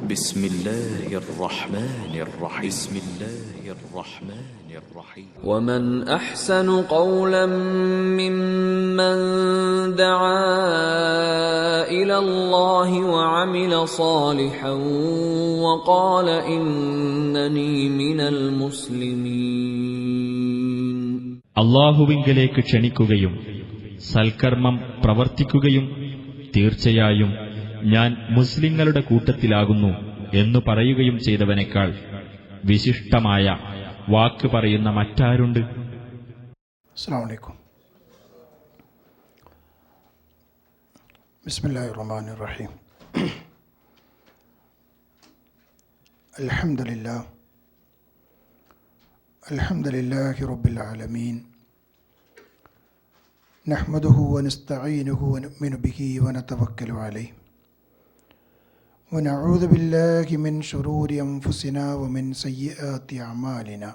بسم الله الرحمن الرحيم بسم الله الرحمن الرحيم ومن أحسن قولا ممن دعا إلى الله وعمل صالحا وقال إنني من المسلمين. അല്ലാഹുവിങ്കലേക്ക് ക്ഷണിക്കുകയും സൽക്കർമ്മം പ്രവർത്തിക്കുകയും തീർച്ചയായും ഞാൻ മുസ്ലിങ്ങളുടെ കൂട്ടത്തിലാകുന്നു എന്നു പറയുകയും ചെയ്തവനേക്കാൾ വിശിഷ്ടമായ വാക്ക് പറയുന്ന മറ്റാരുണ്ട്? അസ്സലാമു അലൈക്കും. ബിസ്മില്ലാഹിർ റഹ്മാനിർ റഹീം. അൽഹംദുലില്ലാഹി റബ്ബിൽ ആലമീൻ. നഹ്മദുഹു വനസ്തഈനുഹു വനുഅ്മിനു ബിഹി വനതവക്കലു അലൈഹി വനഊദു ബില്ലാഹി മിൻ ശുറൂരി അൻഫുസിനാ വമിൻ സയ്യിആതി അഅമാലിനാ.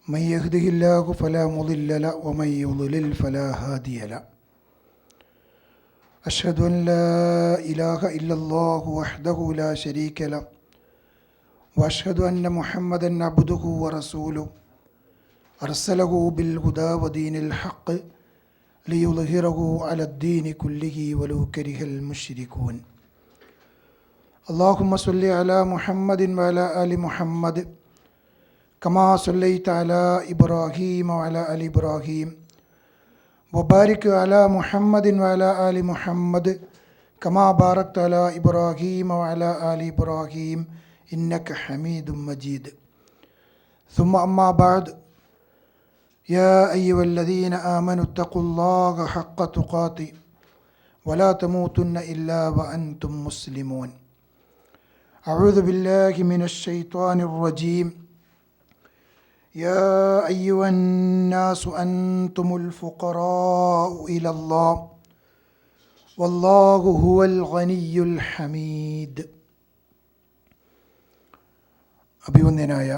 മൻ യഹ്ദിഹില്ലാഹു ഫലാ മുളില്ല ലഹു വമൻ യുളിൽ ഫലാ ഹാദിയ ലഹു. അഷ്ഹദു അൻ ലാ ഇലാഹ ഇല്ലല്ലാഹു വഹ്ദഹു ലാ ശരീക ലഹു വഅഷ്ഹദു അന്ന മുഹമ്മദൻ അബ്ദുഹു വറസൂലുഹു അർസലഹു ബിൽ ഹുദാ വദീനിൽ ഹഖ് ലിയുദ്ഹിറഹു അലദ്ദീനി കുല്ലിഹി വലൗ കരിഹൽ മുശ്രികൂൻ. അല്ലാഹുമ്മ സ്വല്ലി അലാ മുഹമ്മദിൻ വഅലാ ആലി മുഹമ്മദ് കമാ സ്വല്ലൈത അലാ ഇബ്രാഹീമ വഅലാ ആലി ഇബ്രാഹീം വബാരിക് അലാ മുഹമ്മദിൻ വഅലാ ആലി മുഹമ്മദ് കമാ ബാറക്ത അലാ ഇബ്രാഹീമ വഅലാ ആലി ഇബ്രാഹീം ഇന്നക ഹമീദും മജീദ്. സുമ്മ അമ്മാ ബഅദ്. യാ അയ്യുഹല്ലദീന ആമനു ഇത്തഖുല്ലാഹ ഹഖ്ക തുഖാതി വലാ തമൂതുന്ന ഇല്ലാ വഅൻതും മുസ്ലിമൂൻ. അഊദു ബില്ലാഹി മിനശ് ശൈത്വാനിർ റജീം. യാ അയ്യുഹന്നാസു അൻതുമുൽ ഫുഖറാഉ ഇലല്ലാഹ് വല്ലാഹു ഹുവൽ ഗനിയ്യുൽ ഹമീദ്. അഭിവന്ദ്യനായ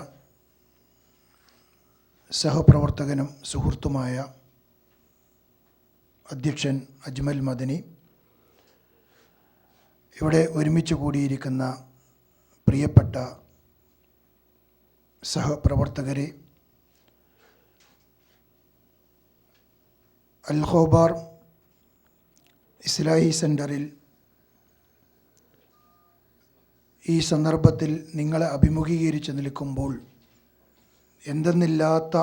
സഹപ്രവർത്തകനും സുഹൃത്തുമായ അധ്യക്ഷൻ അജ്മൽ മദനി, ഇവിടെ ഒരുമിച്ച് കൂടിയിരിക്കുന്ന പ്രിയപ്പെട്ട സഹപ്രവർത്തകരെ, അൽ ഖോബാർ ഇസ്ലാഹി സെൻ്ററിൽ ഈ സന്ദർഭത്തിൽ നിങ്ങളെ അഭിമുഖീകരിച്ച് നിൽക്കുമ്പോൾ എന്തെന്നില്ലാത്ത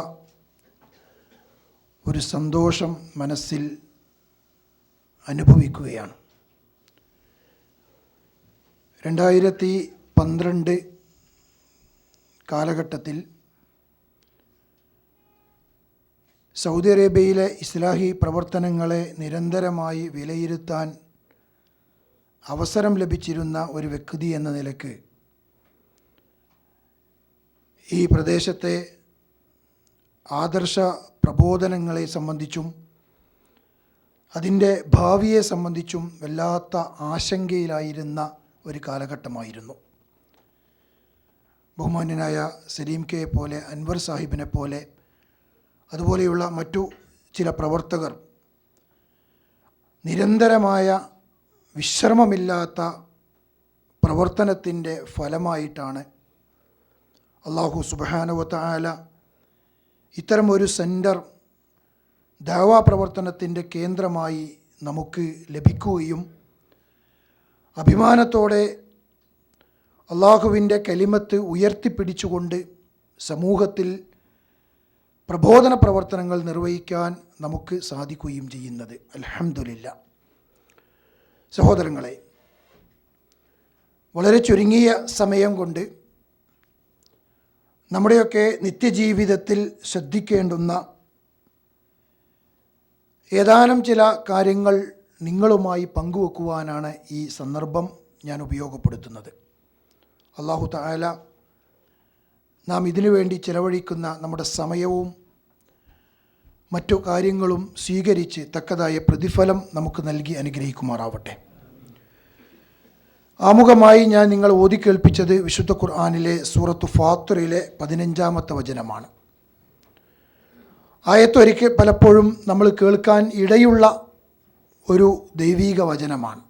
ഒരു സന്തോഷം മനസ്സിൽ അനുഭവിക്കുകയാണ്. 2012 കാലഘട്ടത്തിൽ സൗദി അറേബ്യയിലെ ഇസ്ലാഹി പ്രവർത്തനങ്ങളെ നിരന്തരമായി വിലയിരുത്താൻ അവസരം ലഭിച്ചിരുന്ന ഒരു വ്യക്തി എന്ന നിലക്ക് ഈ പ്രദേശത്തെ ആദർശ പ്രബോധനങ്ങളെ സംബന്ധിച്ചും അതിൻ്റെ ഭാവിയെ സംബന്ധിച്ചും വല്ലാത്ത ആശങ്കയിലായിരുന്ന ഒരു കാലഘട്ടമായിരുന്നു. ബഹുമാന്യനായ സലീം കെയെ പോലെ, അൻവർ സാഹിബിനെ പോലെ, അതുപോലെയുള്ള മറ്റു ചില പ്രവർത്തകർ നിരന്തരമായ വിശ്രമമില്ലാത്ത പ്രവർത്തനത്തിൻ്റെ ഫലമായിട്ടാണ് അല്ലാഹു സുബ്ഹാനഹു വ തആല ഇത്തരം ഒരു സെൻറ്റർ ദഅവാ പ്രവർത്തനത്തിൻ്റെ കേന്ദ്രമായി നമുക്ക് ലഭിക്കുകയും അഭിമാനത്തോടെ അല്ലാഹുവിൻ്റെ കലിമത്ത് ഉയർത്തിപ്പിടിച്ചുകൊണ്ട് സമൂഹത്തിൽ പ്രബോധന പ്രവർത്തനങ്ങൾ നിർവഹിക്കാൻ നമുക്ക് സാധിക്കുകയും ചെയ്യുന്നത്. അൽഹംദുലില്ലാ. സഹോദരങ്ങളെ, വളരെ ചുരുങ്ങിയ സമയം കൊണ്ട് നമ്മുടെയൊക്കെ നിത്യജീവിതത്തിൽ ശ്രദ്ധിക്കേണ്ടുന്ന ഏതാനും ചില കാര്യങ്ങൾ നിങ്ങളുമായി പങ്കുവെക്കുവാനാണ് ഈ സന്ദർഭം ഞാൻ ഉപയോഗപ്പെടുത്തുന്നത്. അല്ലാഹു തആല നാം ഇതിനു വേണ്ടി ചിലവഴിക്കുന്ന നമ്മുടെ സമയവും മറ്റു കാര്യങ്ങളും സ്വീകരിച്ച് തക്കതായ പ്രതിഫലം നമുക്ക് നൽകി അനുഗ്രഹിക്കുമാറാവട്ടെ. ആമുഖമായി ഞാൻ നിങ്ങൾ ഓതിക്കേൾപ്പിച്ചത് വിശുദ്ധ ഖുർആനിലെ സൂറത്തു ഫാത്തിറിലെ 15-ാമത്തെ വചനമാണ്. ആയത്തൊരിക്കൽ പലപ്പോഴും നമ്മൾ കേൾക്കാൻ ഇടയുള്ള ഒരു ദൈവീക വചനമാണ്.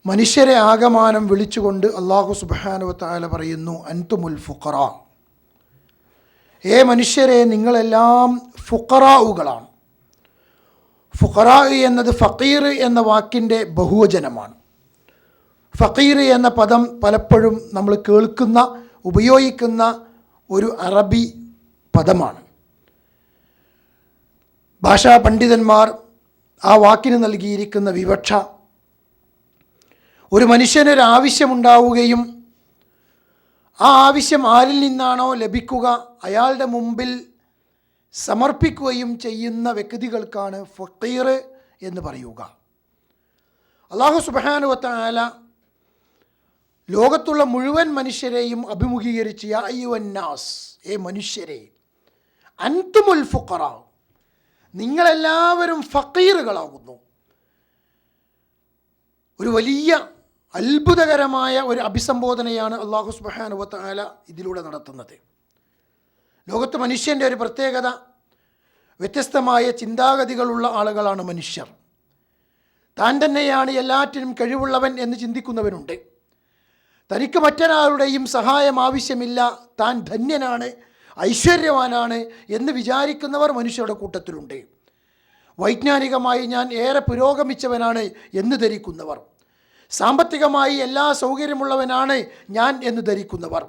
മനുഷ്യരെ ആകമാനം വിളിച്ചുകൊണ്ട് അല്ലാഹു സുബ്ഹാനഹു വ തആല പറയുന്നു, അൻതുമുൽ ഫുഖറാ, മനുഷ്യരെ നിങ്ങളെല്ലാം ഫുഖറാഉകളാണ്. ഫുഖറാ എന്നത് ഫഖീർ എന്ന വാക്കിൻ്റെ ബഹുവചനമാണ്. ഫഖീർ എന്ന പദം പലപ്പോഴും നമ്മൾ കേൾക്കുന്ന ഉപയോഗിക്കുന്ന ഒരു അറബി പദമാണ്. ഭാഷാ പണ്ഡിതന്മാർ ആ വാക്കിന് നൽകിയിരിക്കുന്ന വിവക്ഷ, ഒരു മനുഷ്യനൊരു ആവശ്യമുണ്ടാവുകയും ആ ആവശ്യം ആരിൽ നിന്നാണോ ലഭിക്കുക അയാളുടെ മുമ്പിൽ സമർപ്പിക്കുകയും ചെയ്യുന്ന വ്യക്തികൾക്കാണ് ഫഖീർ എന്ന് പറയുക. അല്ലാഹു സുബ്ഹാനഹു വ തആല ലോകത്തുള്ള മുഴുവൻ മനുഷ്യരെയും അഭിമുഖീകരിച്ച് യാ അയ്യുഹന്നാസ്, മനുഷ്യരെ, അൻതുമുൽ ഫുഖറാ, നിങ്ങളെല്ലാവരും ഫഖീറുകളാകുന്നു. ഒരു വലിയ അത്ഭുതകരമായ ഒരു അഭിസംബോധനയാണ് അല്ലാഹു സുബ്ഹാനഹു വ തആല ഇതിലൂടെ നടത്തുന്നത്. ലോകത്ത് മനുഷ്യൻ്റെ ഒരു പ്രത്യേകത, വ്യത്യസ്തമായ ചിന്താഗതികളുള്ള ആളുകളാണ് മനുഷ്യർ. താൻ തന്നെയാണ് എല്ലാറ്റിനും കഴിവുള്ളവൻ എന്ന് ചിന്തിക്കുന്നവരുണ്ട്. തനിക്ക് മറ്റൊരാളുടെയും സഹായം ആവശ്യമില്ല, താൻ ധന്യനാണ്, ഐശ്വര്യവാനാണ് എന്ന് വിചാരിക്കുന്നവർ മനുഷ്യരുടെ കൂട്ടത്തിലുണ്ട്. വൈജ്ഞാനികമായി ഞാൻ ഏറെ പുരോഗമിച്ചവനാണ് എന്ന് ധരിക്കുന്നവർ, സാമ്പത്തികമായി എല്ലാ സൗകര്യമുള്ളവനാണ് ഞാൻ എന്ന് ധരിക്കുന്നവർ,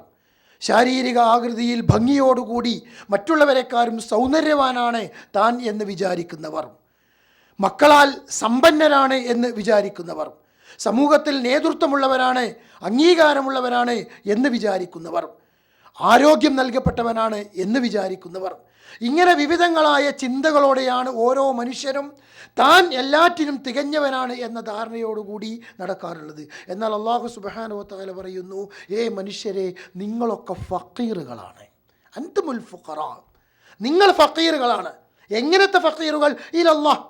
ശാരീരിക ആകൃതിയിൽ ഭംഗിയോടുകൂടി മറ്റുള്ളവരെക്കാരും സൗന്ദര്യവാനാണ് താൻ എന്ന് വിചാരിക്കുന്നവർ, മക്കളാൽ സമ്പന്നരാണ് എന്ന് വിചാരിക്കുന്നവർ, സമൂഹത്തിൽ നേതൃത്വമുള്ളവരാണ്, അംഗീകാരമുള്ളവരാണ് എന്ന് വിചാരിക്കുന്നവർ, ആരോഗ്യം നൽകപ്പെട്ടവനാണ് എന്ന് വിചാരിക്കുന്നവർ, ഇങ്ങനെ വിവിധങ്ങളായ ചിന്തകളോടെയാണ് ഓരോ മനുഷ്യരും താൻ എല്ലാറ്റിനും തികഞ്ഞവനാണ് എന്ന ധാരണയോടുകൂടി നടക്കാറുള്ളത്. എന്നാൽ അല്ലാഹു സുബ്ഹാനഹു വ തആല പറയുന്നു, മനുഷ്യരെ, നിങ്ങളൊക്കെ ഫഖീറുകളാണ്. അൻതുമുൽ ഫുഖറാ, നിങ്ങൾ ഫഖീറുകളാണ്. എങ്ങനത്തെ ഫഖീറുകൾ? ഇലല്ലാഹ്,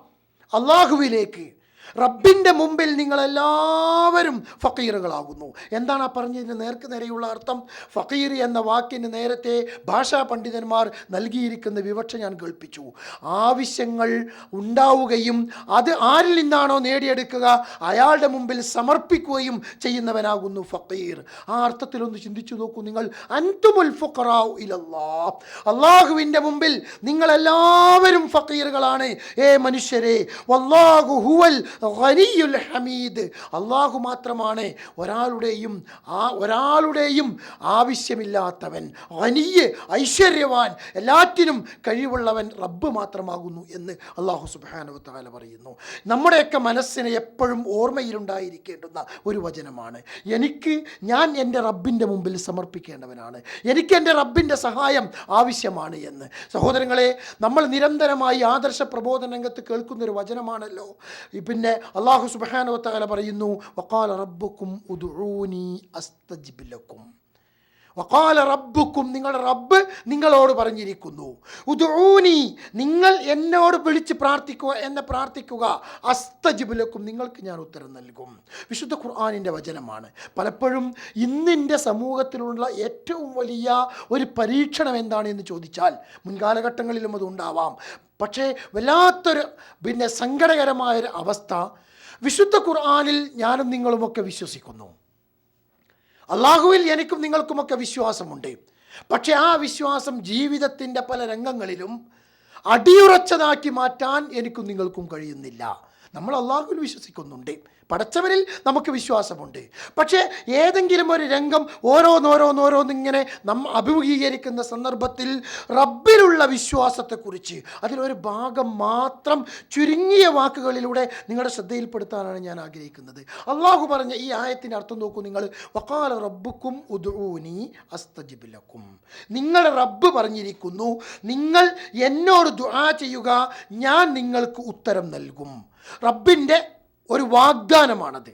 അല്ലാഹുവിലേക്ക്, റബ്ബിൻ്റെ മുമ്പിൽ നിങ്ങളെല്ലാവരും ഫഖീറുകളാകുന്നു. എന്താണ് ആ പറഞ്ഞതിന് നേർക്ക് നേരെയുള്ള അർത്ഥം? ഫഖീർ എന്ന വാക്കിന് നേരത്തെ ഭാഷാ പണ്ഡിതന്മാർ നൽകിയിരിക്കുന്ന വിവക്ഷ ഞാൻ കേൾപ്പിച്ചു. ആവശ്യങ്ങൾ ഉണ്ടാവുകയും അത് ആരിൽ നിന്നാണോ നേടിയെടുക്കുക അയാളുടെ മുമ്പിൽ സമർപ്പിക്കുകയും ചെയ്യുന്നവനാകുന്നു ഫഖീർ. ആ അർത്ഥത്തിലൊന്ന് ചിന്തിച്ചു നോക്കൂ നിങ്ങൾ. അൻതുമുൽ ഫുഖറാഉ ഇലല്ലാഹ്, അല്ലാഹുവിൻ്റെ മുമ്പിൽ നിങ്ങളെല്ലാവരും ഫഖീറുകളാണ്. മനുഷ്യരെ, വല്ലാഹു ഹുവൽ ഗനിയുൽ ഹമീദ്, അല്ലാഹു മാത്രമാണ് ഒരാളുടെയും ആവശ്യമില്ലാത്തവൻ, ഗനിയ്, ഐശ്വര്യവാൻ, എല്ലാറ്റിനും കഴിവുള്ളവൻ റബ്ബ് മാത്രമാകുന്നു എന്ന് അല്ലാഹു സുബ്ഹാനഹു വ തആല പറയുന്നു. നമ്മുടെയൊക്കെ മനസ്സിനെ എപ്പോഴും ഓർമ്മയിലുണ്ടായിരിക്കേണ്ടുന്ന ഒരു വചനമാണ്. ഞാൻ എൻ്റെ റബ്ബിൻ്റെ മുമ്പിൽ സമർപ്പിക്കേണ്ടവനാണ്, എനിക്ക് എൻ്റെ റബ്ബിൻ്റെ സഹായം ആവശ്യമാണ് എന്ന്. സഹോദരങ്ങളെ, നമ്മൾ നിരന്തരമായി ആദർശ പ്രബോധന രംഗത്ത് കേൾക്കുന്നൊരു വചനമാണല്ലോ. പിന്നെ അല്ലാഹു സുബ്ഹാനഹു വ തആല പറയുന്നു, വഖാല റബ്ബുക്കും ഉദ്ഊനി അസ്തജിബ് ലക്കും. വഖാല റബ്ബുക്കും, നിങ്ങളുടെ റബ്ബ് നിങ്ങളോട് പറഞ്ഞിരിക്കുന്നു, ഉദ്ഊനി, നിങ്ങൾ എന്നോട് വിളിച്ച് പ്രാർത്ഥിക്കുക, അസ്തജിബ് ലക്കും, നിങ്ങൾക്ക് ഞാൻ ഉത്തരം നൽകും. വിശുദ്ധ ഖുർആനിൻ്റെ വചനമാണ്. പലപ്പോഴും ഇന്നിൻ്റെ സമൂഹത്തിലുള്ള ഏറ്റവും വലിയ ഒരു പരീക്ഷണം എന്താണെന്ന് ചോദിച്ചാൽ, മുൻകാലഘട്ടങ്ങളിലും അതുണ്ടാവാം, പക്ഷേ വല്ലാത്തൊരു സങ്കടകരമായൊരു അവസ്ഥ, വിശുദ്ധ ഖുർആനിൽ ഞാനും നിങ്ങളുമൊക്കെ വിശ്വസിക്കുന്നു, അള്ളാഹുവിൽ എനിക്കും നിങ്ങൾക്കുമൊക്കെ വിശ്വാസമുണ്ട്. പക്ഷേ ആ വിശ്വാസം ജീവിതത്തിൻ്റെ പല രംഗങ്ങളിലും അടിയുറച്ചതാക്കി മാറ്റാൻ എനിക്കും നിങ്ങൾക്കും കഴിയുന്നില്ല. നമ്മൾ അള്ളാഹുവിൽ വിശ്വസിക്കുന്നുണ്ട്, പടച്ചവനിൽ നമുക്ക് വിശ്വാസമുണ്ട്. പക്ഷേ ഏതെങ്കിലും ഒരു രംഗം ഓരോന്നിങ്ങനെ നമ്മൾ അഭിമുഖീകരിക്കുന്ന സന്ദർഭത്തിൽ റബ്ബിലുള്ള വിശ്വാസത്തെക്കുറിച്ച് അതിലൊരു ഭാഗം മാത്രം ചുരുങ്ങിയ വാക്കുകളിലൂടെ നിങ്ങളുടെ ശ്രദ്ധയിൽപ്പെടുത്താനാണ് ഞാൻ ആഗ്രഹിക്കുന്നത്. അള്ളാഹു പറഞ്ഞ ഈ ആയത്തിൻ്റെ അർത്ഥം നോക്കൂ നിങ്ങൾ. വഖാല റബ്ബുക്കും ഉദ്ഊനി അസ്തജിബ് ലക്കും, നിങ്ങളുടെ റബ്ബ് പറഞ്ഞിരിക്കുന്നു, നിങ്ങൾ എന്നോട് ദുആ ചെയ്യുക, ഞാൻ നിങ്ങൾക്ക് ഉത്തരം നൽകും. റബ്ബിൻ്റെ ഒരു വാഗ്ദാനമാണത്.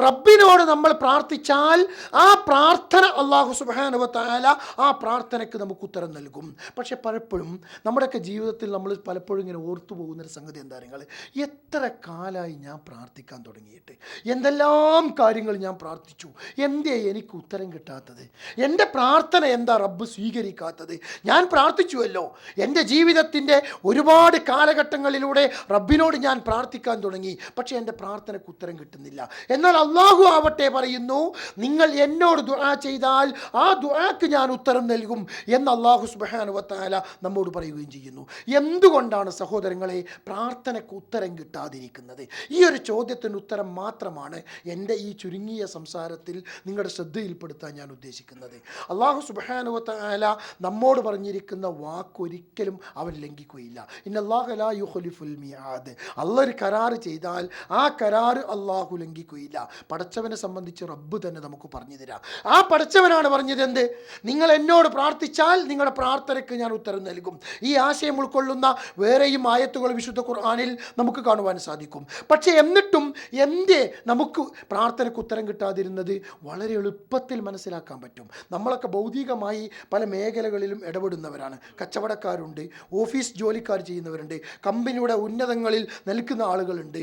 റബ്ബിനോട് നമ്മൾ പ്രാർത്ഥിച്ചാൽ ആ പ്രാർത്ഥന അല്ലാഹു സുബ്ഹാനഹു വ തആല ആ പ്രാർത്ഥനയ്ക്ക് നമുക്ക് ഉത്തരം നൽകും. പക്ഷെ പലപ്പോഴും നമ്മുടെയൊക്കെ ജീവിതത്തിൽ നമ്മൾ പലപ്പോഴും ഇങ്ങനെ ഓർത്തു പോകുന്നൊരു സംഗതി എന്താ നിങ്ങൾ, എത്ര കാലമായി ഞാൻ പ്രാർത്ഥിക്കാൻ തുടങ്ങിയിട്ട്, എന്തെല്ലാം കാര്യങ്ങൾ ഞാൻ പ്രാർത്ഥിച്ചു, എന്തേ എനിക്ക് ഉത്തരം കിട്ടാത്തത്, എൻ്റെ പ്രാർത്ഥന എന്താ റബ്ബ് സ്വീകരിക്കാത്തത്? ഞാൻ പ്രാർത്ഥിച്ചുവല്ലോ, എൻ്റെ ജീവിതത്തിൻ്റെ ഒരുപാട് കാലഘട്ടങ്ങളിലൂടെ റബ്ബിനോട് ഞാൻ പ്രാർത്ഥിക്കാൻ തുടങ്ങി, പക്ഷേ എൻ്റെ പ്രാർത്ഥനയ്ക്ക് ഉത്തരം കിട്ടുന്നില്ല. എന്നാൽ എന്നാൽ അള്ളാഹു ആവട്ടെ പറയുന്നു, നിങ്ങൾ എന്നോട് ദുആ ചെയ്താൽ ആ ദുആക്ക് ഞാൻ ഉത്തരം നൽകും എന്ന് അള്ളാഹു സുബ്ഹാനഹു വ തആല നമ്മോട് പറയുകയും ചെയ്യുന്നു. എന്തുകൊണ്ടാണ് സഹോദരങ്ങളെ പ്രാർത്ഥനയ്ക്ക് ഉത്തരം കിട്ടാതിരിക്കുന്നത്? ഈ ഒരു ചോദ്യത്തിന് ഉത്തരം മാത്രമാണ് എൻ്റെ ഈ ചുരുങ്ങിയ സംസാരത്തിൽ നിങ്ങളുടെ ശ്രദ്ധയിൽപ്പെടുത്താൻ ഞാൻ ഉദ്ദേശിക്കുന്നത്. അള്ളാഹു സുബ്ഹാനഹു വ തആല നമ്മോട് പറഞ്ഞിരിക്കുന്ന വാക്കൊരിക്കലും അവൻ ലംഘിക്കുകയില്ല. ഇന്നല്ലാഹ ലാ യുഖ്ലിഫുൽ മിആദ്. അള്ളാഹ് ഒരു കരാറ് ചെയ്താൽ ആ കരാറ് അള്ളാഹു ലംഘിക്കുകയില്ല. പടച്ചവനെ സംബന്ധിച്ച് റബ്ബ് തന്നെ നമുക്ക് പറഞ്ഞു തരാം. ആ പടച്ചവനാണ് പറഞ്ഞത് എന്ത്? നിങ്ങൾ എന്നോട് പ്രാർത്ഥിച്ചാൽ നിങ്ങളുടെ പ്രാർത്ഥനയ്ക്ക് ഞാൻ ഉത്തരം നൽകും. ഈ ആശയം ഉൾക്കൊള്ളുന്ന വേറെയും ആയത്തുകൾ വിശുദ്ധ ഖുർആനിൽ നമുക്ക് കാണുവാൻ സാധിക്കും. പക്ഷേ എന്നിട്ടും എന്തേ നമുക്ക് പ്രാർത്ഥനയ്ക്ക് ഉത്തരം കിട്ടാതിരുന്നത്? വളരെ എളുപ്പത്തിൽ മനസ്സിലാക്കാൻ പറ്റും. നമ്മളൊക്കെ ഭൗതികമായി പല മേഖലകളിലും ഇടപെടുന്നവരാണ്. കച്ചവടക്കാരുണ്ട്, ഓഫീസ് ജോലിക്കാർ ചെയ്യുന്നവരുണ്ട്, കമ്പനിയുടെ ഉന്നതങ്ങളിൽ നിൽക്കുന്ന ആളുകളുണ്ട്,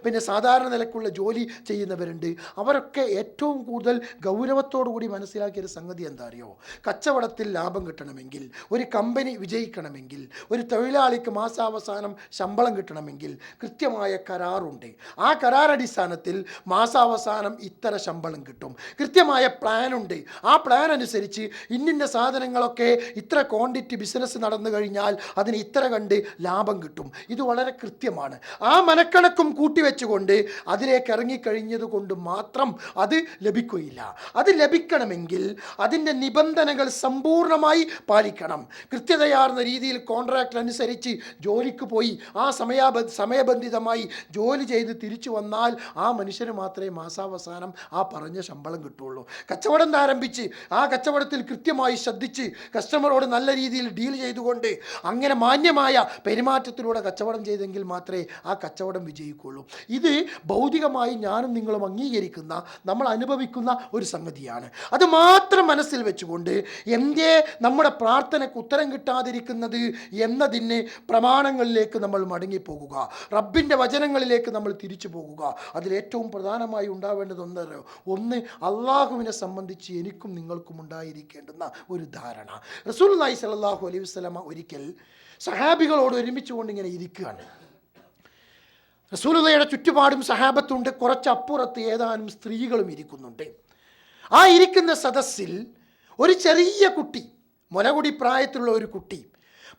പിന്നെ സാധാരണ നിലക്കുള്ള ജോലി ചെയ്യുന്നവരുണ്ട്. അവരൊക്കെ ഏറ്റവും കൂടുതൽ ഗൗരവത്തോടു കൂടി മനസ്സിലാക്കിയൊരു സംഗതി എന്താ അറിയോ? കച്ചവടത്തിൽ ലാഭം കിട്ടണമെങ്കിൽ, ഒരു കമ്പനി വിജയിക്കണമെങ്കിൽ, ഒരു തൊഴിലാളിക്ക് മാസാവസാനം ശമ്പളം കിട്ടണമെങ്കിൽ കൃത്യമായ കരാറുണ്ട്. ആ കരാറടിസ്ഥാനത്തിൽ മാസാവസാനം ഇത്ര ശമ്പളം കിട്ടും. കൃത്യമായ പ്ലാനുണ്ട്. ആ പ്ലാൻ അനുസരിച്ച് ഇന്നിന്ന സാധനങ്ങളൊക്കെ ഇത്ര ക്വാണ്ടിറ്റി ബിസിനസ് നടന്നു കഴിഞ്ഞാൽ അതിന് ഇത്ര കണ്ട് ലാഭം കിട്ടും. ഇത് വളരെ കൃത്യമാണ്. ആ മനക്കണക്കും കൂട്ടിവെച്ചുകൊണ്ട് അതിലേക്ക് ഇറങ്ങിക്കഴിഞ്ഞത് കൊണ്ട് മാത്രം അത് ലഭിക്കുകയില്ല. അത് ലഭിക്കണമെങ്കിൽ അതിൻ്റെ നിബന്ധനകൾ സമ്പൂർണ്ണമായി പാലിക്കണം. കൃത്യതയാർന്ന രീതിയിൽ കോൺട്രാക്ട് അനുസരിച്ച് ജോലിക്ക് പോയി ആ സമയബന്ധിതമായി ജോലി ചെയ്ത് തിരിച്ചു വന്നാൽ ആ മനുഷ്യന് മാത്രമേ മാസാവസാനം ആ പറഞ്ഞ ശമ്പളം കിട്ടുള്ളൂ. കച്ചവടം ആരംഭിച്ച് ആ കച്ചവടത്തിൽ കൃത്യമായി ശ്രദ്ധിച്ച് കസ്റ്റമറോട് നല്ല രീതിയിൽ ഡീൽ ചെയ്തുകൊണ്ട് അങ്ങനെ മാന്യമായ പെരുമാറ്റത്തിലൂടെ കച്ചവടം ചെയ്തെങ്കിൽ മാത്രമേ ആ കച്ചവടം വിജയിക്കുള്ളൂ. ഇത് ഭൗതികമായി ഞാനും നിങ്ങളും അംഗീകരിക്കുന്ന, നമ്മൾ അനുഭവിക്കുന്ന ഒരു സംഗതിയാണ്. അത് മാത്രം മനസ്സിൽ വെച്ചുകൊണ്ട് എന്തേ നമ്മുടെ പ്രാർത്ഥനയ്ക്ക് ഉത്തരം കിട്ടാതിരിക്കുന്നത് എന്നതിന് പ്രമാണങ്ങളിലേക്ക് നമ്മൾ മടങ്ങിപ്പോകുക, റബ്ബിൻ്റെ വചനങ്ങളിലേക്ക് നമ്മൾ തിരിച്ചു പോകുക. അതിലേറ്റവും പ്രധാനമായി ഉണ്ടാവേണ്ടത് ഒന്ന് അള്ളാഹുവിനെ സംബന്ധിച്ച് എനിക്കും നിങ്ങൾക്കും ഉണ്ടായിരിക്കേണ്ടുന്ന ഒരു ധാരണ. റസൂലുള്ളാഹി സ്വല്ലല്ലാഹു അലൈഹി വസല്ലമ ഒരിക്കൽ സഹാബികളോട് ഒരുമിച്ചുകൊണ്ട് ഇങ്ങനെ ഇരിക്കുകയാണ്. റസൂലുള്ളാഹിയുടെ ചുറ്റുപാടും സഹാബത്തുണ്ട്, കുറച്ചപ്പുറത്ത് ഏതാനും സ്ത്രീകളും ഇരിക്കുന്നുണ്ട്. ആ ഇരിക്കുന്ന സദസ്സിൽ ഒരു ചെറിയ കുട്ടി, മുലകുടി പ്രായത്തിലുള്ള ഒരു കുട്ടി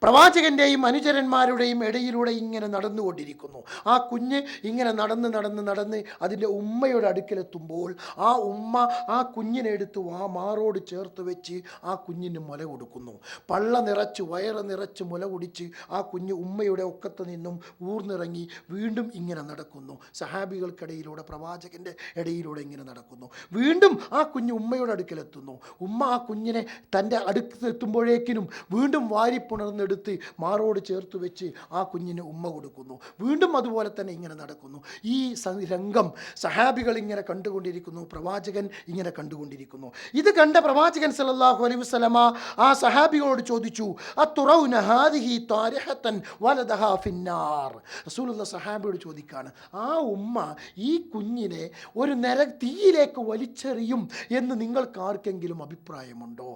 പ്രവാചകൻ്റെയും അനുചരന്മാരുടെയും ഇടയിലൂടെ ഇങ്ങനെ നടന്നുകൊണ്ടിരിക്കുന്നു. ആ കുഞ്ഞ് ഇങ്ങനെ നടന്ന് അതിൻ്റെ ഉമ്മയുടെ അടുക്കലെത്തുമ്പോൾ ആ ഉമ്മ ആ കുഞ്ഞിനെ എടുത്ത് മാറോട് ചേർത്ത് വെച്ച് ആ കുഞ്ഞിന് മുല കൊടുക്കുന്നു. പള്ള നിറച്ച് വയറ് നിറച്ച് മുല കുടിച്ച് ആ കുഞ്ഞ് ഉമ്മയുടെ ഒക്കത്ത് നിന്നും ഊർന്നിറങ്ങി വീണ്ടും ഇങ്ങനെ നടക്കുന്നു. സഹാബികൾക്കിടയിലൂടെ, പ്രവാചകൻ്റെ ഇടയിലൂടെ ഇങ്ങനെ നടക്കുന്നു. വീണ്ടും ആ കുഞ്ഞ് ഉമ്മയുടെ അടുക്കലെത്തുന്നു. ഉമ്മ ആ കുഞ്ഞിനെ തൻ്റെ അടുത്തെത്തുമ്പോഴേക്കിനും വീണ്ടും വാരിപ്പുണർന്നെടുത്ത് മാറോട് ചേർത്ത് വെച്ച് ആ കുഞ്ഞിന് ഉമ്മ കൊടുക്കുന്നു. വീണ്ടും അതുപോലെ തന്നെ ഇങ്ങനെ നടക്കുന്നു. ഈ രംഗം സഹാബികൾ ഇങ്ങനെ കണ്ടുകൊണ്ടിരിക്കുന്നു, പ്രവാചകൻ ഇങ്ങനെ കണ്ടുകൊണ്ടിരിക്കുന്നു. ഇത് കണ്ട പ്രവാചകൻ സല്ലല്ലാഹു അലൈഹി വസല്ലമ ആ സഹാബികളോട് ചോദിച്ചു, അത്തുറൗന ഹാദിഹി താരിഹത്തൻ വലദഹാ ഫിന്നാർ. റസൂലുള്ളാഹി സഹാബിയോട് ചോദിക്കാണ്, ആ ഉമ്മ ഈ കുഞ്ഞിനെ ഒരു തീയിലേക്ക് വലിച്ചെറിയും എന്ന് നിങ്ങൾക്ക് ആർക്കെങ്കിലും അഭിപ്രായമുണ്ടോ?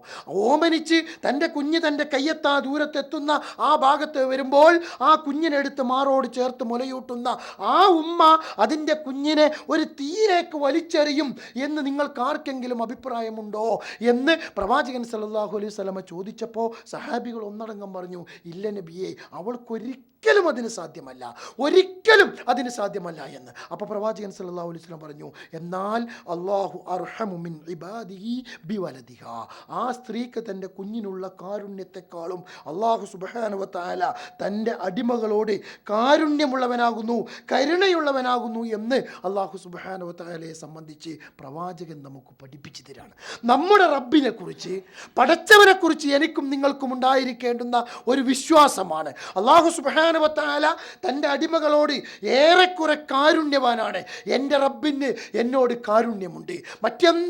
ഓമനിച്ച് തൻ്റെ കുഞ്ഞ് തൻ്റെ കയ്യെത്താ ദൂരത്തെത്തുന്ന ആ ഭാഗത്ത് വരുമ്പോൾ ആ കുഞ്ഞിനെടുത്ത് മാറോട് ചേർത്ത് മുലയൂട്ടുന്ന ആ ഉമ്മ അതിൻ്റെ കുഞ്ഞിനെ ഒരു തീയിലേക്ക് വലിച്ചെറിയും എന്ന് നിങ്ങൾക്ക് ആർക്കെങ്കിലും അഭിപ്രായമുണ്ടോ എന്ന് പ്രവാചകൻ സല്ലല്ലാഹു അലൈഹി വസല്ലമ ചോദിച്ചപ്പോൾ സഹാബികൾ ഒന്നടങ്കം പറഞ്ഞു, ഇല്ല നബിയേ, അവൾക്കൊരിക്കലും അതിന് സാധ്യമല്ല, ഒരിക്കലും അതിന് സാധ്യമല്ല എന്ന്. അപ്പോൾ പ്രവാചകൻ സല്ലല്ലാഹു അലൈഹി വസല്ലം പറഞ്ഞു, എന്നാൽ അല്ലാഹു അർഹമു മിൻ ഇബാദിഹി ബിവലദിഹാ. ആ സ്ത്രീക്ക് തൻ്റെ കുഞ്ഞിനുള്ള കാരുണ്യത്തെക്കാളും അല്ലാഹു സുബ്ഹാനഹു വ തആല തൻ്റെ അടിമകളോട് കാരുണ്യമുള്ളവനാകുന്നു, കരുണയുള്ളവനാകുന്നു എന്ന് അല്ലാഹു സുബ്ഹാനഹു വ തആലയെ സംബന്ധിച്ച് പ്രവാചകൻ നമുക്ക് പഠിപ്പിച്ചു തരാണ്. നമ്മുടെ റബ്ബിനെ കുറിച്ച്, പടച്ചവനെ കുറിച്ച് എനിക്കും നിങ്ങൾക്കും ഉണ്ടായിരിക്കേണ്ടുന്ന ഒരു വിശ്വാസമാണ്. അല്ലാഹു സുബ്ഹാനഹു വ തആല തൻ്റെ അടിമകളോട് ഏറെക്കുറെ കാരുണ്യവാനാണ്. എൻ്റെ റബ്ബിന് എന്നോട് കാരുണ്യമുണ്ട്,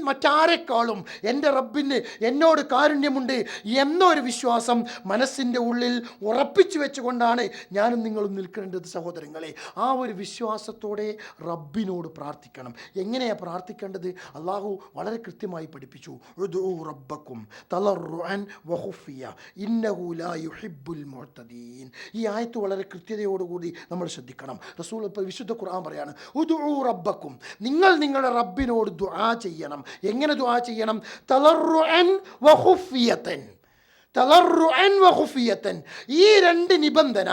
മറ്റാരെക്കാളും എൻ്റെ റബ്ബിന് എന്നോട് കാരുണ്യമുണ്ട് എന്നൊരു വിശ്വാസം മനസ്സിൻ്റെ ഉള്ളിൽ ഉറപ്പിച്ചു വെച്ചുകൊണ്ടാണ് ഞാനും നിങ്ങളും നിൽക്കേണ്ടത് സഹോദരങ്ങളെ. ആ ഒരു വിശ്വാസത്തോടെ റബ്ബിനോട് പ്രാർത്ഥിക്കണം. എങ്ങനെയാണ് പ്രാർത്ഥിക്കേണ്ടത്? അള്ളാഹു വളരെ കൃത്യമായി പഠിപ്പിച്ചു, ഉദ്ഉ റബ്ബക്കും തളർറുഅൻ വഖുഫിയ ഇന്നഹു ലാ യുഹിബ്ബുൽ മുഅ്തദീൻ. ഈ ആയത്ത് വളരെ വളരെ കൃത്യതയോടുകൂടി നമ്മൾ ശ്രദ്ധിക്കണം. റസൂൽ ഇപ്പോൾ വിശുദ്ധ ഖുർആൻ പറയാണ്, ഉദ്ഉ റബ്ബക്കും, നിങ്ങൾ നിങ്ങളുടെ റബ്ബിനോട് ദുആ ചെയ്യണം. എങ്ങനെ ദുആ ചെയ്യണം? തളർറുഅൻ വഖുഫിയതൻ. തളർറുഅൻ വഖുഫിയതൻ. ഈ രണ്ട് നിബന്ധന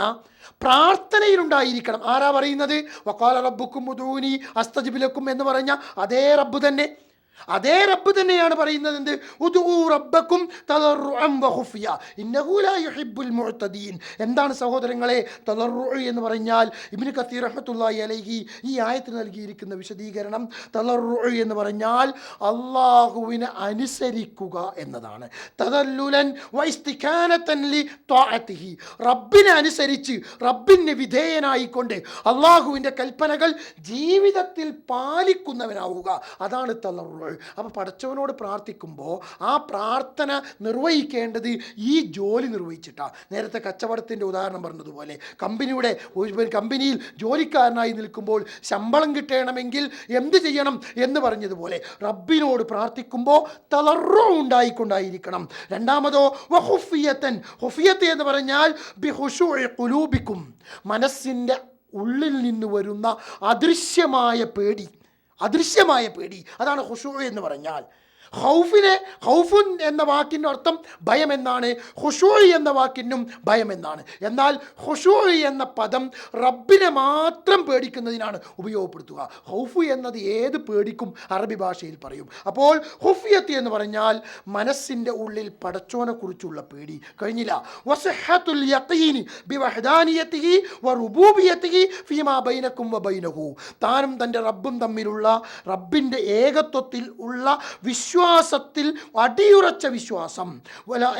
പ്രാർത്ഥനയിലുണ്ടായിരിക്കണം. ആരാ പറയുന്നത്? വഖാല റബ്ബുക്കും ഉദ്ഊനി അസ്തജിബ് ലക്കും എന്ന് പറഞ്ഞ അതേ റബ്ബ് തന്നെ, അതേ റബ്ബ് തന്നെയാണ് പറയുന്നത്. എന്ത്? ഉദ്ഉ റബ്ബക്കും തളർറുഅൻ വഖുഫിയ ഇന്നഹു ലാ യുഹിബ്ബുൽ മുഅ്തദീൻ. എന്താണ് സഹോദരങ്ങളെ തളർറു എന്ന് പറഞ്ഞാൽ? ഇബ്നു കസീർ റഹ്മത്തുള്ളാഹി അലൈഹി ഈ ആയത്തിന് നൽകിയിരിക്കുന്ന വിശദീകരണം, തളർറു എന്ന് പറഞ്ഞാൽ അല്ലാഹുവിനെ അനുസരിക്കുക എന്നതാണ്. തദല്ലുലൻ വഇസ്തികാനതൻ ലി ത്വാഅതിഹി, റബ്ബിനെ അനുസരിച്ച് റബ്ബിന് വിധേയനായിക്കൊണ്ട് അല്ലാഹുവിൻ്റെ കൽപ്പനകൾ ജീവിതത്തിൽ പാലിക്കുന്നവനാവുക, അതാണ് തളർറു. അപ്പോൾ പടച്ചവനോട് പ്രാർത്ഥിക്കുമ്പോൾ ആ പ്രാർത്ഥന നിർവഹിക്കേണ്ടത് ഈ ജോലി നിർവഹിച്ചിട്ടാണ്. നേരത്തെ കച്ചവടത്തിൻ്റെ ഉദാഹരണം പറഞ്ഞതുപോലെ കമ്പനിയിൽ ജോലിക്കാരനായി നിൽക്കുമ്പോൾ ശമ്പളം കിട്ടണമെങ്കിൽ എന്ത് ചെയ്യണം എന്ന് പറഞ്ഞതുപോലെ റബ്ബിനോട് പ്രാർത്ഥിക്കുമ്പോൾ തളർറു ഉണ്ടായിക്കൊണ്ടായിരിക്കണം. രണ്ടാമതോ വഖുഫിയതൻ. ഖുഫിയത്ത് എന്ന് പറഞ്ഞാൽ ബിഖുശൂഇ ഖുലൂബിക്കും, മനസ്സിൻ്റെ ഉള്ളിൽ നിന്ന് വരുന്ന അദൃശ്യമായ പേടി, അദൃശ്യമായ പേടി, അതാണ് ഖുശൂ എന്ന് പറഞ്ഞാൽ. ഖൗഫുൻ എന്ന വാക്കിൻ്റെ അർത്ഥം ഭയം എന്നാണ്, ഖുശൂ എന്ന വാക്കിനും ഭയം എന്നാണ്. എന്നാൽ ഖുശൂ എന്ന പദം റബ്ബിനെ മാത്രം പേടിക്കുന്നതിനാണ് ഉപയോഗപ്പെടുത്തുക. ഖൗഫ് എന്നത് ഏത് പേടിക്കും അറബി ഭാഷയിൽ പറയും. അപ്പോൾ ഖുഫിയത്ത് എന്ന് പറഞ്ഞാൽ മനസ്സിൻ്റെ ഉള്ളിൽ പടച്ചോനെ കുറിച്ചുള്ള പേടി. കഴിഞ്ഞില്ല. വസിഹത്തുൽ യഖീനി ബിവഹ്ദാനിയതിഹി വറുബൂബിയതിഹി ഫീമാ ബൈനകും വബൈനഹു. താനും തൻ്റെ റബ്ബും തമ്മിലുള്ള റബ്ബിൻ്റെ ഏകത്വത്തിൽ ഉള്ള വിശ്വാസത്തിൽ അടിയുറച്ച വിശ്വാസം,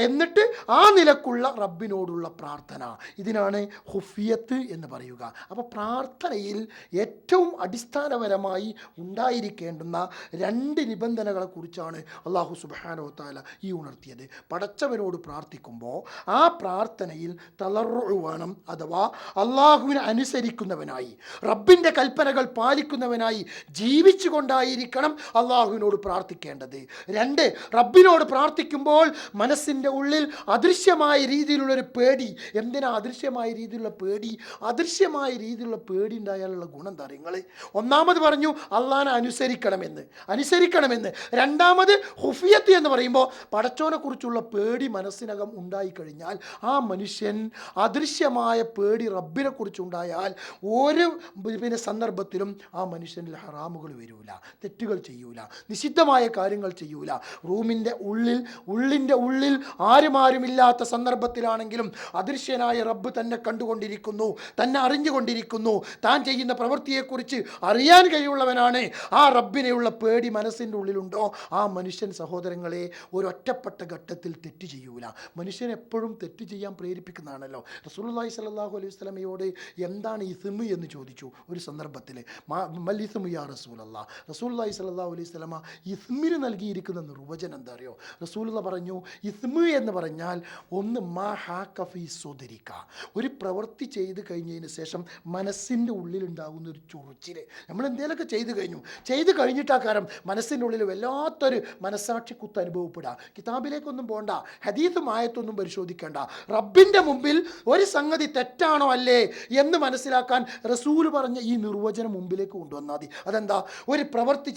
എന്നിട്ട് ആ നിലക്കുള്ള റബ്ബിനോടുള്ള പ്രാർത്ഥന, ഇതിനാണ് ഖുഫിയത്ത് എന്ന് പറയുക. അപ്പോൾ പ്രാർത്ഥനയിൽ ഏറ്റവും അടിസ്ഥാനപരമായി ഉണ്ടായിരിക്കേണ്ടുന്ന രണ്ട് നിബന്ധനകളെക്കുറിച്ചാണ് അല്ലാഹു സുബ്ഹാനഹു വ തആല ഈ ഉണർത്തിയത്. പടച്ചവനോട് പ്രാർത്ഥിക്കുമ്പോൾ ആ പ്രാർത്ഥനയിൽ തളർറു വേണം, അഥവാ അള്ളാഹുവിനെ അനുസരിക്കുന്നവനായി റബ്ബിൻ്റെ കൽപ്പനകൾ പാലിക്കുന്നവനായി ജീവിച്ചു കൊണ്ടായിരിക്കണം അള്ളാഹുവിനോട് പ്രാർത്ഥിക്കേണ്ടത്. രണ്ട്, റബ്ബിനോട് പ്രാർത്ഥിക്കുമ്പോൾ മനസ്സിൻ്റെ ഉള്ളിൽ അദൃശ്യമായ രീതിയിലുള്ളൊരു പേടി. എന്തിനാ അദൃശ്യമായ രീതിയിലുള്ള പേടി? അദൃശ്യമായ രീതിയിലുള്ള പേടി ഉണ്ടായാലുള്ള ഗുണം എന്താ? നിങ്ങൾ ഒന്നാമത് പറഞ്ഞു അള്ളാഹനെ അനുസരിക്കണമെന്ന്. രണ്ടാമത് ഖുഫിയത്ത് എന്ന് പറയുമ്പോൾ പടച്ചോനെ കുറിച്ചുള്ള പേടി മനസ്സിനകം ഉണ്ടായിക്കഴിഞ്ഞാൽ ആ മനുഷ്യൻ അദൃശ്യമായ പേടി റബ്ബിനെ കുറിച്ചുണ്ടായാൽ ഒരു സന്ദർഭത്തിലും ആ മനുഷ്യനിൽ ഹറാമുകൾ വരൂല, തെറ്റുകൾ ചെയ്യൂല, നിഷിദ്ധമായ കാര്യങ്ങൾ ചെയ്യൂല. റൂമിൻ്റെ ഉള്ളിൽ ആരുമില്ലാത്ത സന്ദർഭത്തിലാണെങ്കിലും അദൃശ്യനായ റബ്ബ് തന്നെ കണ്ടുകൊണ്ടിരിക്കുന്നു, തന്നെ അറിഞ്ഞുകൊണ്ടിരിക്കുന്നു. താൻ ചെയ്യുന്ന പ്രവൃത്തിയെക്കുറിച്ച് അറിയാൻ കഴിവുള്ളവനാണ്. ആ റബ്ബിനെയുള്ള പേടി മനസ്സിൻ്റെ ഉള്ളിലുണ്ടോ, ആ മനുഷ്യൻ സഹോദരങ്ങളെ ഒരൊറ്റപ്പെട്ട ഘട്ടത്തിൽ തെറ്റ് ചെയ്യൂല. മനുഷ്യൻ എപ്പോഴും തെറ്റ് ചെയ്യാൻ പ്രേരിപ്പിക്കുന്നതാണല്ലോ. റസൂലുള്ളാഹി സ്വല്ലല്ലാഹു അലൈഹി വസല്ലമയോട് എന്താണ് ഇസ്മ് എന്ന് ചോദിച്ചു ഒരു സന്ദർഭത്തിൽ. മൽ ഇസ്മു യാ റസൂലല്ലാഹ്. റസൂലുള്ളാഹി സ്വല്ലല്ലാഹു അലൈഹി വസല്ലമ ഇസ്മിന് നൽകിയിരിക്കുന്ന നിർവചനം എന്താ അറിയോ? റസൂലുള്ള പറഞ്ഞു, ഇസ്മ് എന്ന് പറഞ്ഞാൽ ഒന്ന് മാ ഹാക ഫീ സുദരിക, ഒരു പ്രവൃത്തി ചെയ്ത് കഴിഞ്ഞതിന് ശേഷം മനസ്സിൻ്റെ ഉള്ളിലുണ്ടാകുന്ന ഒരു ചൊറിച്ചിൽ. നമ്മൾ എന്തെങ്കിലുമൊക്കെ ചെയ്ത് കഴിഞ്ഞിട്ടാ കാരണം മനസ്സിൻ്റെ ഉള്ളിൽ വല്ലാത്തൊരു മനസ്സാക്ഷി കുത്ത് അനുഭവപ്പെടുക. കിതാബിലേക്കൊന്നും പോകണ്ട, ഹദീസും ആയത്തൊന്നും പരിശോധിക്കേണ്ട. റബ്ബിൻ്റെ മുമ്പിൽ ഒരു സംഗതി തെറ്റാണോ അല്ലേ എന്ന് മനസ്സിലാക്കാൻ റസൂൽ പറഞ്ഞ ഈ നിർവചനം മുമ്പിലേക്ക് കൊണ്ടുവന്നാൽ മതി. അതെന്താ? ഒരു പ്രവൃത്തി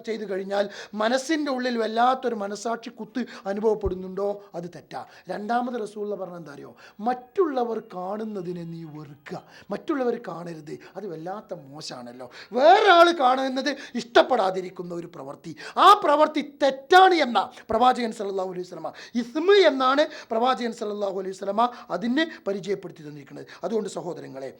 ചെയ്തു കഴിഞ്ഞാൽ മനസ്സിൻ്റെ ഉള്ളിൽ വല്ലാത്തൊരു മനസ്സാക്ഷി കുത്ത് അനുഭവപ്പെടുന്നുണ്ടോ, അത് തെറ്റാ. രണ്ടാമത് റസൂൽ പറഞ്ഞ എന്താ അറിയോ? മറ്റുള്ളവർ കാണുന്നതിനെ നീ വെറുക്കുക, മറ്റുള്ളവർ കാണരുത്, അത് വല്ലാത്ത മോശമാണല്ലോ. വേറെ ആൾ കാണുന്നത് ഇഷ്ടപ്പെടാതിരിക്കുന്ന ഒരു പ്രവൃത്തി, ആ പ്രവൃത്തി തെറ്റാണ് എന്ന പ്രവാചകൻ സല്ലല്ലാഹു അലൈഹി വസല്ലമ, ഇസ്മ് എന്നാണ് പ്രവാചകൻ സല്ലല്ലാഹു അലൈഹി വസല്ലമ അതിനെ പരിചയപ്പെടുത്തി തന്നിരിക്കുന്നത്. അതുകൊണ്ട് സഹോദരങ്ങളെ,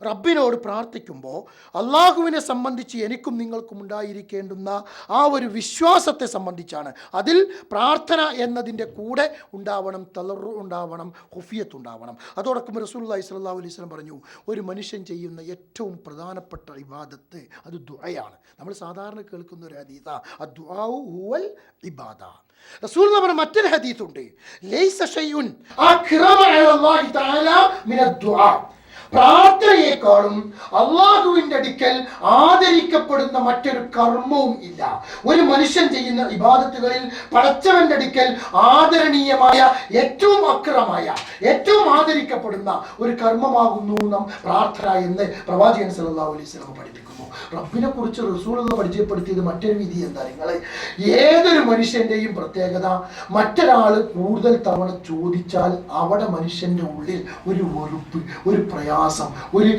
റബ്ബിനോട് പ്രാർത്ഥിക്കുമ്പോൾ അള്ളാഹുവിനെ സംബന്ധിച്ച് എനിക്കും നിങ്ങൾക്കും ഉണ്ടായിരിക്കേണ്ടുന്ന ആ ഒരു വിശ്വാസത്തെ സംബന്ധിച്ചാണ്. അതിൽ പ്രാർത്ഥന എന്നതിൻ്റെ കൂടെ ഉണ്ടാവണം തളർറു ഉണ്ടാവണം, ഖുഫിയത്ത് ഉണ്ടാവണം. അതോടൊപ്പം റസൂലുള്ളാഹി സ്വല്ലല്ലാഹു അലൈഹി വസല്ലം പറഞ്ഞു, ഒരു മനുഷ്യൻ ചെയ്യുന്ന ഏറ്റവും പ്രധാനപ്പെട്ട ഇബാദത്ത് അത് ദുആയാണ്. നമ്മൾ സാധാരണ കേൾക്കുന്ന ഒരു ഹദീസാ, അദ്ദുആഉ ഹുവൽ ഇബാദ. റസൂൽ പറഞ്ഞ മറ്റൊരു ഹദീസുണ്ട്, ലൈസ ഷൈഉൻ അക്റമ അലല്ലാഹി തആല മിനദ്ദുആ. പ്രാർത്ഥനയെക്കാളും അള്ളാഹുവിന്റെ അടുക്കൽ ആദരിക്കപ്പെടുന്ന മറ്റൊരു കർമ്മവും ഇല്ല. ഒരു മനുഷ്യൻ ചെയ്യുന്ന ഇബാദത്തുകളിൽ പടച്ചവന്റെ അടുക്കൽ ആദരണീയമായ, ഏറ്റവും അക്രമായ, ഏറ്റവും ആദരിക്കപ്പെടുന്ന ഒരു കർമ്മമാകുന്നു നാം പ്രാർത്ഥന എന്ന് പ്രവാചകൻ സല്ലല്ലാഹു അലൈഹി വസല്ലം പഠിപ്പിക്കുന്നു. റബ്ബിനെ കുറിച്ച് റസൂലുള്ളാഹി പരിചയപ്പെടുത്തിയത് മറ്റൊരു വിധി എന്താ? നിങ്ങളെ ഏതൊരു മനുഷ്യന്റെയും പ്രത്യേകത, മറ്റൊരാൾ കൂടുതൽ തവണ ചോദിച്ചാൽ അവിടെ മനുഷ്യന്റെ ഉള്ളിൽ ഒരു വെറുപ്പ്, ഒരു പ്രയാസം, ഒരു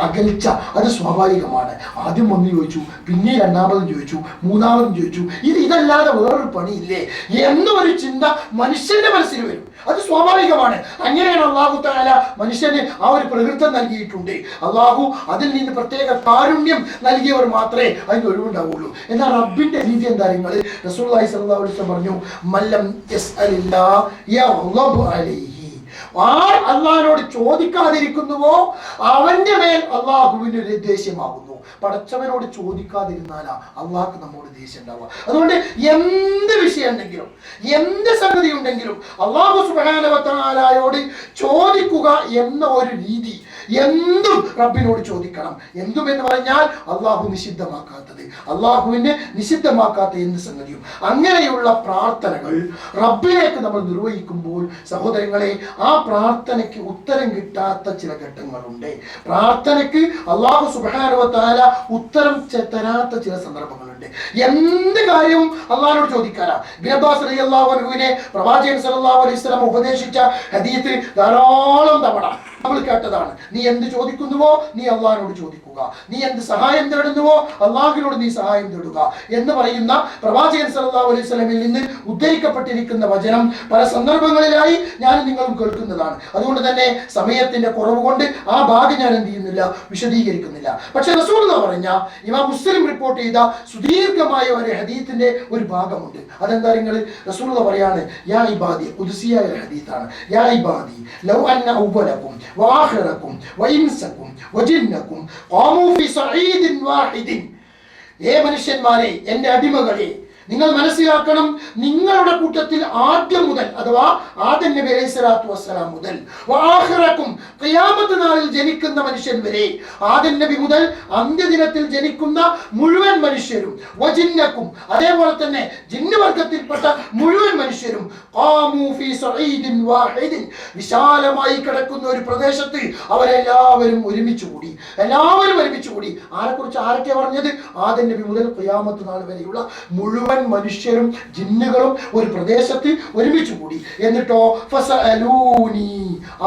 അകൽച്ച, അത് സ്വാഭാവികമാണ്. ആദ്യം ഒന്ന് ചോദിച്ചു, പിന്നെ രണ്ടാമതും ചോദിച്ചു, മൂന്നാമതും ചോദിച്ചു, ഇതല്ലാതെ വേറൊരു പണിയില്ലേ എന്നൊരു ചിന്ത മനുഷ്യന്റെ മനസ്സിൽ വരും. അത് സ്വാഭാവികമാണ്. അങ്ങനെയാണ് അള്ളാഹു തആല മനുഷ്യന് ആ ഒരു പ്രകൃതം നൽകിയിട്ടുണ്ട്. അള്ളാഹു അതിൽ നിന്ന് പ്രത്യേക കാരുണ്യം നൽകിയവർ മാത്രമേ അതിന് ഒഴിവുണ്ടാവുള്ളൂ. എന്നാൽ റബ്ബിന്റെ രീതി എന്താ? നിങ്ങൾ റസൂലുള്ളാഹി സ്വല്ലല്ലാഹു അലൈഹി വസല്ലം പറഞ്ഞു, മല്ലം യസ്അലില്ലാ യഗ്ളബ് അലൈഹി. ആർ അള്ളാഹിനോട് ചോദിക്കാതിരിക്കുന്നുവോ അവന്റെ മേൽ അള്ളാഹുവിന് ഒരു ദേഷ്യമാകുന്നു. പടച്ചവനോട് ചോദിക്കാതിരുന്നാലാ അള്ളാഹ്ക്ക് നമ്മോട് ദേഷ്യം ഉണ്ടാവുക. അതുകൊണ്ട് എന്ത് വിഷയം ഉണ്ടെങ്കിലും, എന്ത് സംഗതി ഉണ്ടെങ്കിലും അള്ളാഹു സുബ്ഹാനഹു വ തആലയോട് ചോദിക്കുക എന്ന ഒരു രീതി, എന്തും റബ്ബിനോട് ചോദിക്കണം. എന്തും എന്ന് പറഞ്ഞാൽ അള്ളാഹു നിഷിദ്ധമാക്കാത്തത്, അള്ളാഹുവിനെ നിഷിദ്ധമാക്കാത്ത എന്ത് സംഗതിയും. അങ്ങനെയുള്ള പ്രാർത്ഥനകൾ റബ്ബിലേക്ക് നമ്മൾ നിർവഹിക്കുമ്പോൾ സഹോദരങ്ങളെ, ആ പ്രാർത്ഥനയ്ക്ക് ഉത്തരം കിട്ടാത്ത ചില ഘട്ടങ്ങളുണ്ട്. പ്രാർത്ഥനയ്ക്ക് അള്ളാഹു സുബ്ഹാനഹു വ തആല ഉത്തരം തരാത്ത ചില സന്ദർഭങ്ങളുണ്ട്. എന്ത് കാര്യവും അള്ളാഹിനോട് ചോദിക്കാനാ. ഇബ്നു അബ്ബാസ് റളിയല്ലാഹു അൻഹുവിനെ പ്രവാചകൻ സല്ലല്ലാഹു അലൈഹി വസല്ലം ഉപദേശിച്ച ഹദീസ് ധാരാളം തവണ നമ്മൾ കേട്ടതാണ്. നീ എന്ത് ചോദിക്കുന്നുവോ നീ അള്ളാഹിനോട് ചോദിക്കുക, നീ എന്ത് സഹായം തേടുന്നുവോ അള്ളാഹിനോട് നീ സഹായം തേടുക എന്ന് പറയുന്ന പ്രവാചകൻ സല്ലല്ലാഹു അലൈഹി വസല്ലമിൽ നിന്ന് ഉദ്ധരിക്കപ്പെട്ടിരിക്കുന്ന വചനം പല സന്ദർഭങ്ങളിലായി ഞാൻ നിങ്ങളും കേൾക്കുന്നതാണ്. അതുകൊണ്ട് തന്നെ സമയത്തിന്റെ കുറവ് കൊണ്ട് ആ ഭാഗം ഞാൻ എന്ത് ചെയ്യുന്നില്ല, വിശദീകരിക്കുന്നില്ല. പക്ഷെ റസൂലുള്ളാഹി പറഞ്ഞ ഇമാം മുസ്ലിം റിപ്പോർട്ട് ചെയ്ത സുദീർഘമായ ഒരു ഹദീത്തിന്റെ ഒരു ഭാഗമുണ്ട്. അതെന്താ? നിങ്ങൾ റസൂലുള്ളാഹി പറയാണ്, യാ ഇബാദി, ഖുദ്സിയായ ഒരു ഹദീത്താണ്. യാ ഇബാദി ലൗ അന്ന അവലക്കും വആഖിറക്കും വഇൻസക്കും വജിന്നക്കും ഖാമൂ ഫി സഈദിൻ വാഹിദിൻ. മനുഷ്യന്മാരെ, എൻ്റെ അടിമകളെ, നിങ്ങൾ മനസ്സിലാക്കണം, നിങ്ങളുടെ കൂട്ടത്തിൽ ആദ്യം മുതൽ, അഥവാ ആദം നബി അലൈഹി സ്വലാത്തു വസ്സലാം മുതൽ, വആഖിറക്കും, ഖിയാമത്ത് നാളിൽ ജനിക്കുന്ന മനുഷ്യൻ വരെ, ആദം നബി മുതൽ അന്ത്യദിനത്തിൽ ജനിക്കുന്ന മുഴുവൻ മനുഷ്യരും, വജിന്നക്കും, അതേപോലെ തന്നെ ജിന്നുവർഗത്തിൽപ്പെട്ട മുഴുവൻ മനുഷ്യരും, ഖാമൂ ഫീ സഈദിൻ വാഹിദിൻ, വിശാലമായി കിടക്കുന്ന ഒരു പ്രദേശത്ത് അവരെല്ലാവരും ഒരുമിച്ച് കൂടി. എല്ലാവരും ഒരുമിച്ച് കൂടി. ആരെക്കുറിച്ച് ആരൊക്കെയാണ് പറഞ്ഞത്? ആദം നബി മുതൽ ഖിയാമത്ത് നാൾ വരെയുള്ള മുഴുവൻ മനുഷ്യരും ജിന്നുകളും ഒരു പ്രദേശത്ത് ഒരുമിച്ച് കൂടി. എന്നിട്ടോ ഫസഅലൂനി,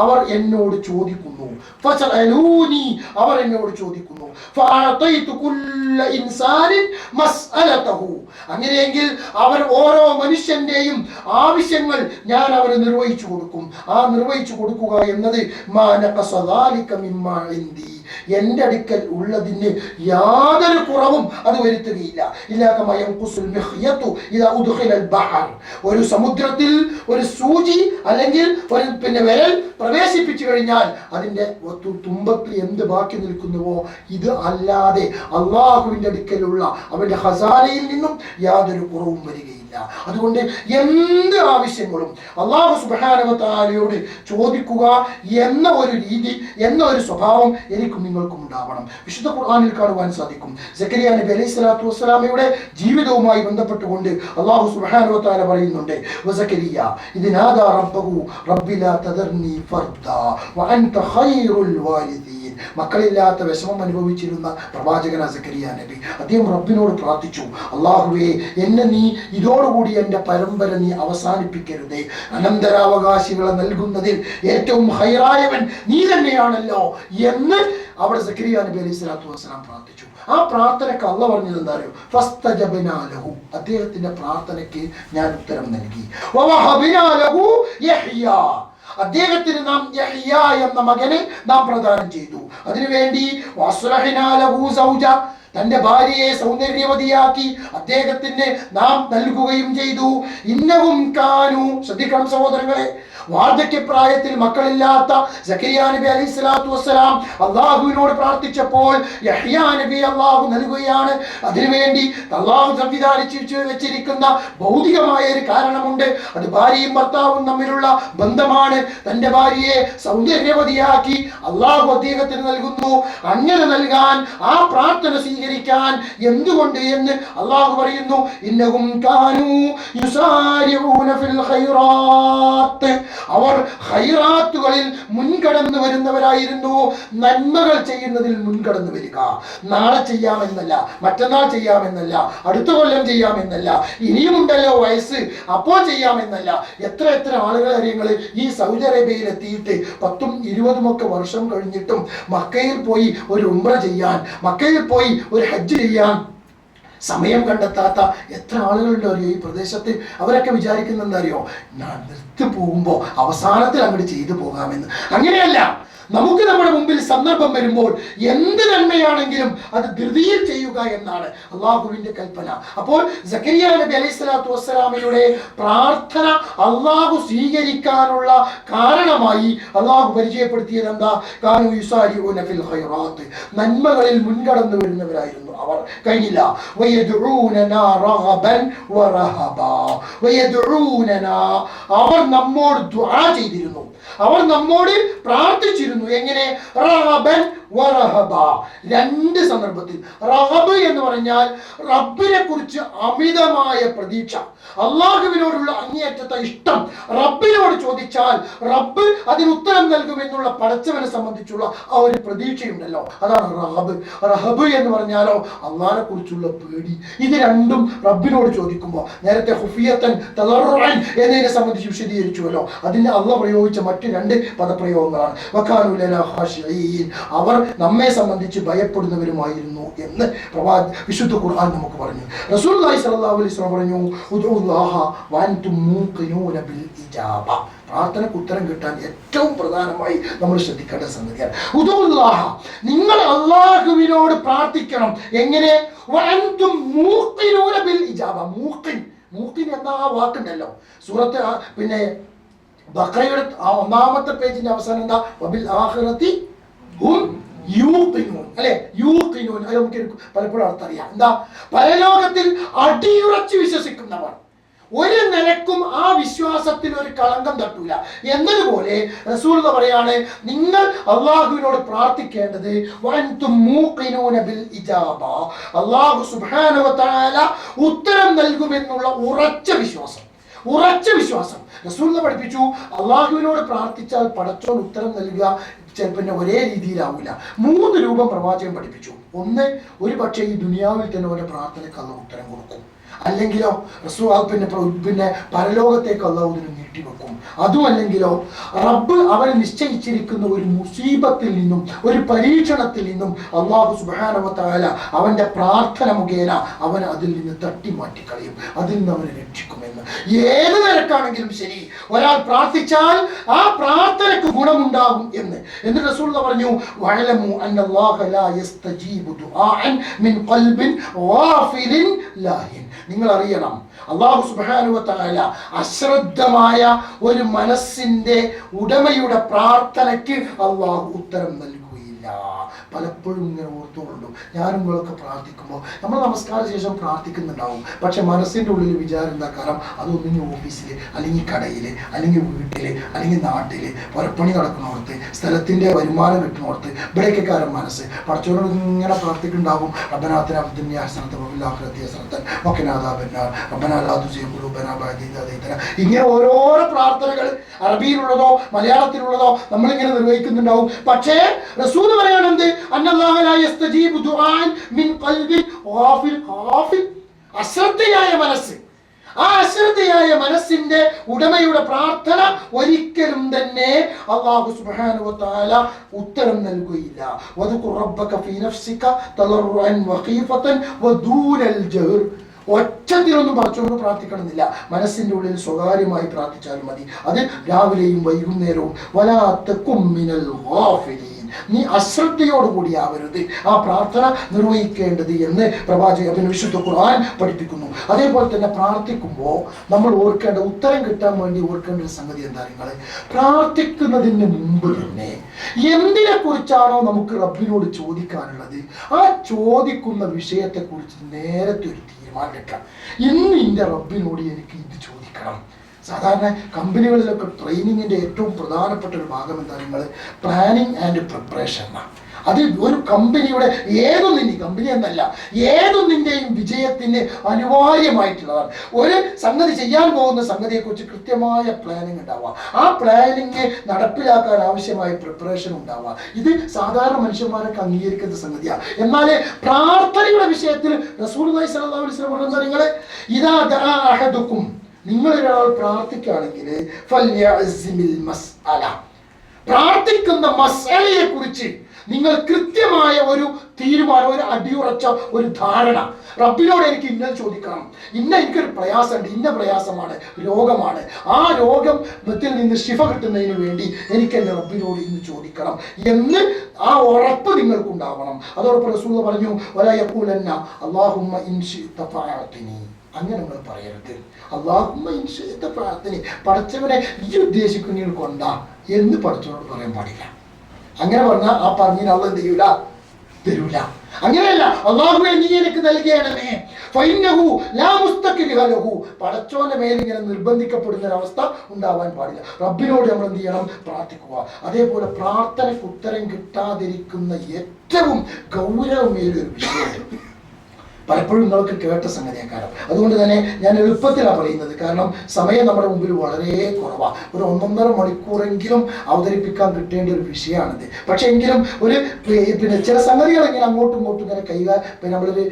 അവർ എന്നോട് ചോദിക്കുന്നു. ഫസഅലൂനി, അവർ എന്നോട് ചോദിക്കുന്നു. ഫഅതൈതു കുല്ല ഇൻസാനിൻ മസ്അലതഹു. അങ്ങനെയെങ്കിൽ അവർ ഓരോ മനുഷ്യന്റെയും ആവശ്യങ്ങൾ ഞാൻ അവന് നിർവഹിച്ചു കൊടുക്കും. ആ നിർവഹിച്ചു കൊടുക്കുക എന്നത് മാ നഖസ ദാലിക മിമ്മാ ഇൻദി, എന്റെ അടുക്കൽ ഉള്ളതിന് യാതൊരു കുറവും അത് വരുത്തുകയില്ല. ഒരു സമുദ്രത്തിൽ ഒരു സൂചി അല്ലെങ്കിൽ ഒരു വിരൽ പ്രവേശിപ്പിച്ചു കഴിഞ്ഞാൽ അതിന്റെ തുമ്പത്ത് എന്ത് ബാക്കി നിൽക്കുന്നുവോ ഇത് അല്ലാതെ അള്ളാഹുവിന്റെ അടുക്കലുള്ള അവന്റെ ഖസാനയിൽ നിന്നും യാതൊരു കുറവും വരികയില്ല. അതുകൊണ്ട് എന്ത് ആവശ്യങ്ങളും അല്ലാഹു സുബ്ഹാനഹു വ തആലയോട് ചോദിക്കുക എന്ന ഒരു രീതി, എന്ന ഒരു സ്വഭാവം എനിക്കും നിങ്ങൾക്കും ഉണ്ടാവണം. വിശുദ്ധ ഖുർആനിൽ കാണുവാൻ സാധിക്കും. സക്കരിയ നബി അലൈഹി സ്വലാത്തു വസ്സലാമയുടെ ജീവിതവുമായി ബന്ധപ്പെട്ടുകൊണ്ട് അല്ലാഹു സുബ്ഹാനഹു വ തആല പറയുന്നുണ്ട്, വസക്കരിയ ഇദ് നാദാ റബ്ബഹു റബ്ബി ലാ തദർനി ഫർദാ വഅൻത ഖൈറുൽ വാരിദീൻ. മക്കളില്ലാത്ത വിഷമം അനുഭവിച്ചിരുന്ന പ്രവാചകൻ സക്കരിയ നബി, അദ്ദേഹം റബ്ബിനോട് പ്രാർത്ഥിച്ചു, അല്ലാഹുവേ, എന്നെ നീ ഇതോടുകൂടി എൻ്റെ പരമ്പര നീ അവസാനിപ്പിക്കരുതേ. അനന്തരാവകാശികളെ നൽകുന്നതിൽ ഏറ്റവും ഹൈറായവൻ നീ തന്നെയാണല്ലോ എന്ന് അവിടെ സക്കരിയ നബി അലൈഹി സ്വലാത്തു വസ്സലാം പ്രാർത്ഥിച്ചു. ആ പ്രാർത്ഥനയ്ക്ക് അല്ലാഹു പറഞ്ഞത് എന്താ അറിയോ? ഫസ്തജബ്നാ ലഹു, അദ്ദേഹത്തിന്റെ പ്രാർത്ഥനയ്ക്ക് ഞാൻ ഉത്തരം നൽകി. വവഹബ്നാ ലഹു യഹ്യാ, അദ്ദേഹത്തിന് നാം യഹ്യാ എന്ന മകനെ നാം പ്രദാനം ചെയ്തു. അതിനുവേണ്ടി വസ്റഹ്നാ ലഹു സൗജ, തന്റെ ഭാര്യയെ സൗന്ദര്യവതിയാക്കി അദ്ദേഹത്തിന് നാം നൽകുകയും ചെയ്തു. ഇന്നഹും കാനു, ശ്രദ്ധിക്കണം സഹോദരങ്ങളെ, വാർദ്ധക്യപ്രായത്തിൽ മക്കളില്ലാത്ത സക്കരിയ നബി അലൈഹി സ്വലാത്തു വസ്സലാം അള്ളാഹുവിനോട് പ്രാർത്ഥിച്ചപ്പോൾ യഹ്യാ നബി അള്ളാഹു നൽകുകയാണ്. അതിനുവേണ്ടി അള്ളാഹു സംവിധാനിച്ചു വെച്ചിരിക്കുന്ന ഭൗതികമായ ഒരു കാരണമുണ്ട്. അത് ഭാര്യയും ഭർത്താവും തമ്മിലുള്ള ബന്ധമാണ്. തന്റെ ഭാര്യയെ സൗന്ദര്യവതിയാക്കി അള്ളാഹു അദ്ദേഹത്തിന് നൽകുന്നു. അങ്ങനെ നൽകാൻ, ആ പ്രാർത്ഥന സ്വീകരിക്കാൻ എന്തുകൊണ്ട് എന്ന് അള്ളാഹു പറയുന്നു. ഇന്നഹും കാനൂ യുസാരിഊന ഫിൽ ഖൈറാത്ത്, അവർ ഖൈറാത്തുകളിൽ മുൻകടന്നു വരുന്നവരായിരുന്നു. നന്മകൾ ചെയ്യുന്നതിൽ മുൻകടന്നു വരിക. നാളെ ചെയ്യാമെന്നല്ല, മറ്റന്നാൾ ചെയ്യാമെന്നല്ല, അടുത്ത കൊല്ലം ചെയ്യാമെന്നല്ല, ഇനിയുമുണ്ടല്ലോ വയസ്സ് അപ്പോൾ ചെയ്യാമെന്നല്ല. എത്ര എത്ര ആളുകൾ അറിയങ്ങൾ ഈ സൗദി അറേബ്യയിൽ എത്തിയിട്ട് 10ഉം 20ഉം ഒക്കെ വർഷം കഴിഞ്ഞിട്ടും മക്കയിൽ പോയി ഒരു ഉംറ ചെയ്യാൻ, മക്കയിൽ പോയി ഒരു ഹജ്ജ് ചെയ്യാൻ സമയം കണ്ടെത്താത്ത എത്ര ആളുകളുണ്ടോ ഈ പ്രദേശത്ത്. അവരൊക്കെ വിചാരിക്കുന്ന എന്താ അറിയോ, നിർത്തി പോകുമ്പോൾ അവസാനത്തിൽ അങ്ങോട്ട് ചെയ്തു പോകാമെന്ന്. അങ്ങനെയല്ല, നമുക്ക് നമ്മുടെ മുമ്പിൽ സന്ദർഭം വരുമ്പോൾ എന്ത് നന്മയാണെങ്കിലും അത് ധൃതിയിൽ ചെയ്യുക എന്നാണ് അള്ളാഹുവിന്റെ കൽപ്പന. അപ്പോൾ സക്കരിയ നബി അലൈഹി സ്വലാത്തു വസ്സലാമയുടെ പ്രാർത്ഥന അള്ളാഹു സ്വീകരിക്കാനുള്ള കാരണമായി അള്ളാഹു പരിചയപ്പെടുത്തിയത് എന്താ? കാനൂ യുസാരിഊന ഫിൽ ഖൈറാത്ത്, നന്മകളിൽ മുൻകടന്നു വരുന്നവരായിരുന്നു അവർ. കഴിഞ്ഞില്ല, വയദ്ഊനനാ റഗബൻ വറഹബാ, വയദ്ഊനനാ, അവർ നമ്മോട് ദുആ ചെയ്തിരുന്നു, അവർ നമ്മോട് പ്രാർത്ഥിച്ചിരുന്നു. എങ്ങനെ? റഹബൻ വറഹബ, രണ്ട് സന്ദർഭത്തിൽ. റഹബ് എന്ന് പറഞ്ഞാൽ റബ്ബിനെ കുറിച്ച് അമിതമായ പ്രതീക്ഷ, അള്ളാഹുവിനോടുള്ള അങ്ങേയറ്റത്തെ ഇഷ്ടം. റബ്ബിനോട് ചോദിച്ചാൽ റബ്ബ് അതിന് ഉത്തരം നൽകുമെന്നുള്ള പടച്ചവനെ സംബന്ധിച്ചുള്ള ആ ഒരു പ്രതീക്ഷയുണ്ടല്ലോ, അതാണ് റഹബ്. റഹബ് എന്ന് പറഞ്ഞാലോ അള്ളാഹിനെ കുറിച്ചുള്ള പേടി. ഇത് രണ്ടും റബ്ബിനോട് ചോദിക്കുമ്പോൾ, നേരത്തെ ഖുഫിയത്തൻ തളറുഅൻ എന്നതിനെ സംബന്ധിച്ച് വിശദീകരിച്ചുവല്ലോ, അതിന് അള്ളാഹ് പ്രയോഗിച്ച മറ്റ് രണ്ട് പദപ്രയോഗങ്ങളാണ്. വകാനൂ ലനാ ഖാശിഈൻ, അവർ നമ്മെ സംബന്ധിച്ച് ഭയപ്പെടുന്നവരുമായിരുന്നു എന്ന് വിശുദ്ധ ഖുർആൻ നമുക്ക് പറഞ്ഞു. റസൂലുള്ളാഹി സ്വല്ലല്ലാഹു അലൈഹി വസല്ലം പറഞ്ഞു, ഉദ്ഉല്ലാഹ വഅൻതും മൂഖിനൂന ബിൽ ഇജാബ, പ്രാർത്ഥനയ്ക്ക് ഉത്തരം കിട്ടാൻ ഏറ്റവും പ്രധാനമായി നമ്മൾ ശ്രദ്ധിക്കേണ്ട സംഗതിയാണ് ഉദ്ഉല്ലാഹ, നിങ്ങൾ അള്ളാഹുവിനോട് പ്രാർത്ഥിക്കണം. എങ്ങനെ? വഅൻതും മൂഖിനൂന ബിൽ ഇജാബ. മൂഖിൻ എന്ന ആ വാക്കുണ്ടല്ലോ, സൂറത്ത് പിന്നെ ബഖറയുടെ 1-ാമത്തെ പേജിന്റെ അവസാനം എന്താ? വബിൽ ആഖിറതി ഹും യൂഖിനൂൻ, അല്ലെ? യൂഖിനൂൻ, അത് നമുക്ക് പലപ്പോഴും അർത്ഥം അറിയാം. എന്താ? പരലോകത്തിൽ അടിയുറച്ച് വിശ്വസിക്കുന്നവർ, ഒരു നിലക്കും ആ വിശ്വാസത്തിൽ ഒരു കളങ്കം തട്ടൂല എന്നതുപോലെ റസൂൽ പറയാണ്, നിങ്ങൾ അള്ളാഹുവിനോട് പ്രാർത്ഥിക്കേണ്ടത് വഅൻതും മൂഖിനൂന ബിൽ ഇജാബ, അള്ളാഹു സുബ്ഹാനഹു വ തആല ഉത്തരം നൽകുമെന്നുള്ള ഉറച്ച വിശ്വാസം. റസൂൽ പഠിപ്പിച്ചു, അള്ളാഹുവിനോട് പ്രാർത്ഥിച്ചാൽ പടച്ചോൻ ഉത്തരം നൽകുക ചിലപ്പോൾ ഒരേ രീതിയിലാവില്ല. 3 രൂപം പ്രവാചകൻ പഠിപ്പിച്ചു. ഒന്ന്, ഒരു പക്ഷേ ഈ ദുനിയാവിൽ തന്നെ ഓരോ പ്രാർത്ഥനയ്ക്ക് അള്ളാഹു ഉത്തരം കൊടുക്കും. അല്ലെങ്കിലോ പിന്നെ പരലോകത്തേക്ക് അള്ളാഹു ഇതിന് നീട്ടിവെക്കും. അതുമല്ലെങ്കിലോ റബ്ബ് അവൻ നിശ്ചയിച്ചിരിക്കുന്ന ഒരു മുസീബത്തിൽ നിന്നും ഒരു പരീക്ഷണത്തിൽ നിന്നും അള്ളാഹു സുബ്ഹാനഹു വ തആല അവന്റെ പ്രാർത്ഥന മുഖേന അവൻ അതിൽ നിന്ന് തട്ടി മാറ്റിക്കളയും, അതിൽ നിന്ന് അവനെ രക്ഷിക്കുമെന്ന്. ഏത് നിരക്കാണെങ്കിലും ശരി, ഒരാൾ പ്രാർത്ഥിച്ചാൽ ആ പ്രാർത്ഥനയ്ക്ക് ഗുണമുണ്ടാകും എന്ന്. എന്നിട്ട് റസൂൽ പറഞ്ഞു, വഅലമു അന്നല്ലാഹ ലാ യസ്തജീബു ദുആഅൻ മിൻ ഖൽബിൻ ഗാഫിലിൻ ലാഹിൻ, നിങ്ങൾ അറിയണം, അല്ലാഹു സുബ്ഹാനഹു വ തആല അശ്രദ്ധമായ ഒരു മനസ്സിന്റെ ഉടമയുടെ പ്രാർത്ഥനയ്ക്ക് അല്ലാഹു ഉത്തരം നൽകുകയില്ല. പലപ്പോഴും ഇങ്ങനെ ഓർത്തുകൊണ്ടു, ഞാനും നിങ്ങളൊക്കെ പ്രാർത്ഥിക്കുമ്പോൾ നമ്മൾ നമസ്കാര ശേഷം പ്രാർത്ഥിക്കുന്നുണ്ടാവും, പക്ഷെ മനസ്സിൻ്റെ ഉള്ളിൽ വിചാരം എന്താ? കാരണം അതൊന്നിങ്ങനെ ഓഫീസിൽ അല്ലെങ്കിൽ കടയിൽ അല്ലെങ്കിൽ വീട്ടിൽ അല്ലെങ്കിൽ നാട്ടിൽ പുറപ്പണി നടക്കുന്നിടത്ത് സ്ഥലത്തിൻ്റെ വരുമാനം കിട്ടുന്നിടത്ത് ഇവിടെയൊക്കെ കാരം മനസ്സ് പടച്ചവനോട് ഇങ്ങനെ പ്രാർത്ഥിക്കുന്നുണ്ടാവും. റബ്ബനാ ഫിദ്ദുനിയാ ഹസനത്തൻ വഫിൽ ആഖിറതി ഹസനത്തൻ വഖിനാ അദാബന്നാർ റബ്ബനാ ലാ തുസിഗ് ഖുലൂബനാ ബഅദ ഇദ് ഹദൈതനാ. ഇങ്ങനെ ഓരോരോ പ്രാർത്ഥനകൾ അറബിയിലുള്ളതോ മലയാളത്തിലുള്ളതോ നമ്മളിങ്ങനെ നിർവഹിക്കുന്നുണ്ടാവും. പക്ഷേ റസൂൽ പറയാണെന്ത്? അന്നല്ലാഹ ലാ യസ്തജീബു ദുആൻ മിൻ ഖൽബിൻ ഗാഫിൽ, അശ്രദ്ധയായ മനസ്സ്, ആ അശ്രദ്ധയായ മനസ്സിന്റെ ഉടമയുടെ പ്രാർത്ഥന ഒരിക്കലും തന്നെ അല്ലാഹു സുബ്ഹാനഹു വ തആല ഉത്തരം നൽകുകയില്ല. വദ്കുർ റബ്ബക ഫീ നഫ്സിക തളറുഅൻ വഖീഫതൻ വദൂനൽ ജഹർ, ഒച്ചത്തിലൊന്നും പടച്ചവനോട് പ്രാർത്ഥിക്കണമെന്നില്ല, മനസ്സിന്റെ ഉള്ളിൽ സ്വകാര്യമായി പ്രാർത്ഥിച്ചാലും മതി. അത് രാവിലെയും വൈകുന്നേരവും. വലാ തകും മിനൽ ഗാഫിലീൻ, നീ അശ്രദ്ധയോടുകൂടിയാവരുത് ആ പ്രാർത്ഥന നിർവഹിക്കേണ്ടത് എന്ന് പ്രവാചകൻ വിശുദ്ധ ഖുർആൻ പഠിപ്പിക്കുന്നു. അതേപോലെ തന്നെ പ്രാർത്ഥിക്കുമ്പോൾ നമ്മൾ ഓർക്കേണ്ട, ഉത്തരം കിട്ടാൻ വേണ്ടി ഓർക്കേണ്ട ഒരു സംഗതി എന്താ നിങ്ങൾ, പ്രാർത്ഥിക്കുന്നതിന് മുമ്പ് തന്നെ എന്തിനെ കുറിച്ചാണോ നമുക്ക് റബ്ബിനോട് ചോദിക്കാനുള്ളത് ആ ചോദിക്കുന്ന വിഷയത്തെക്കുറിച്ച് നേരത്തെ ഒരു തീരുമാനം എടുക്കാം. ഇന്ന് എൻ്റെ റബ്ബിനോട് എനിക്ക് ഇത് ചോദിക്കണം. സാധാരണ കമ്പനികളിലൊക്കെ ട്രെയിനിങ്ങിൻ്റെ ഏറ്റവും പ്രധാനപ്പെട്ട ഒരു ഭാഗം എന്താ നിങ്ങൾ, പ്ലാനിങ് ആൻഡ് പ്രിപ്പറേഷൻ എന്നാണ്. അത് ഒരു കമ്പനിയുടെ കമ്പനി എന്നല്ല, ഏതൊന്നിൻ്റെയും വിജയത്തിന് അനിവാര്യമായിട്ടുള്ളതാണ്. ഒരു സംഗതി ചെയ്യാൻ പോകുന്ന സംഗതിയെക്കുറിച്ച് കൃത്യമായ പ്ലാനിങ് ഉണ്ടാവുക, ആ പ്ലാനിങ് നടപ്പിലാക്കാൻ ആവശ്യമായ പ്രിപ്പറേഷൻ ഉണ്ടാവുക. ഇത് സാധാരണ മനുഷ്യന്മാരൊക്കെ അംഗീകരിക്കുന്ന സംഗതിയാണ്. എന്നാൽ പ്രാർത്ഥനയുടെ വിഷയത്തിൽ റസൂലുള്ളാഹി സ്വല്ലല്ലാഹു അലൈഹി വസല്ലം പറഞ്ഞത് നിങ്ങൾ ഇദാ ദഅ അഹദുക്കും, നിങ്ങളൊരാൾ പ്രാർത്ഥിക്കുകയാണെങ്കിൽ ഫൽയഅ്സിമിൽ മസ്അല, പ്രാർത്ഥിക്കുന്ന മസ്അലയെ കുറിച്ച് നിങ്ങൾ കൃത്യമായ ഒരു തീരുമാനം, ഒരു അടിയുറച്ച ഒരു ധാരണ, റബ്ബിനോട് എനിക്ക് ഇന്നത് ചോദിക്കണം, എനിക്കൊരു പ്രയാസമുണ്ട്, ഇന്ന പ്രയാസമാണ്, രോഗമാണ്, ആ രോഗത്തിൽ നിന്ന് ശിഫ കിട്ടുന്നതിന് വേണ്ടി എനിക്ക് എൻ്റെ റബ്ബിനോട് ഇന്ന് ചോദിക്കണം എന്ന് ആ ഉറപ്പ് നിങ്ങൾക്കുണ്ടാവണം. അതോടൊപ്പം റസൂൽ പറഞ്ഞു വലാ യഖൂലന്ന അല്ലാഹുമ്മ ഇൻ ശിഅത ഫഅഅതിനി, അങ്ങനെ നമ്മൾ പറയരുത്. അല്ലാഹുമ്മ ഇൻ ശിഅത ഫഅഅതിനി, പടച്ചവനെ ഈ ഉദ്ദേശിക്കുന്നതിൽ കൊണ്ടാ എന്ന് പടച്ചവനോട് പറയാൻ പാടില്ല. അങ്ങനെ പറഞ്ഞാൽ ആ പറഞ്ഞതിന് അള്ളാഹ് എന്ത് ചെയ്യൂല, തരൂല. അങ്ങനെയല്ല, അല്ലാഹുവേ നീ എനിക്ക് നൽകണമേ, ഫഇന്നഹു ലാ മുസ്തക്രിഹ ലഹു, പടച്ചോന്റെ മേൽ ഇങ്ങനെ നിർബന്ധിക്കപ്പെടുന്ന ഒരവസ്ഥ ഉണ്ടാവാൻ പാടില്ല. റബ്ബിനോട് നമ്മൾ എന്ത് ചെയ്യണം, പ്രാർത്ഥിക്കുക. അതേപോലെ പ്രാർത്ഥനയ്ക്ക് ഉത്തരം കിട്ടാതിരിക്കുന്ന ഏറ്റവും ഗൗരവമേറിയ ഒരു വിഷയമുണ്ട്, പലപ്പോഴും നിങ്ങൾക്ക് കേട്ട സംഗതിയാക്കാരം. അതുകൊണ്ട് തന്നെ ഞാൻ എളുപ്പത്തിലാണ് പറയുന്നത്, കാരണം സമയം നമ്മുടെ മുമ്പിൽ വളരെ കുറവാണ്. ഒരു 1.5 മണിക്കൂറെങ്കിലും അവതരിപ്പിക്കാൻ കിട്ടേണ്ട ഒരു വിഷയമാണിത്. പക്ഷെ എങ്കിലും ഒരു ചില സംഗതികൾ ഇങ്ങനെ അങ്ങോട്ടും ഇങ്ങോട്ടും ഇങ്ങനെ നമ്മളൊരു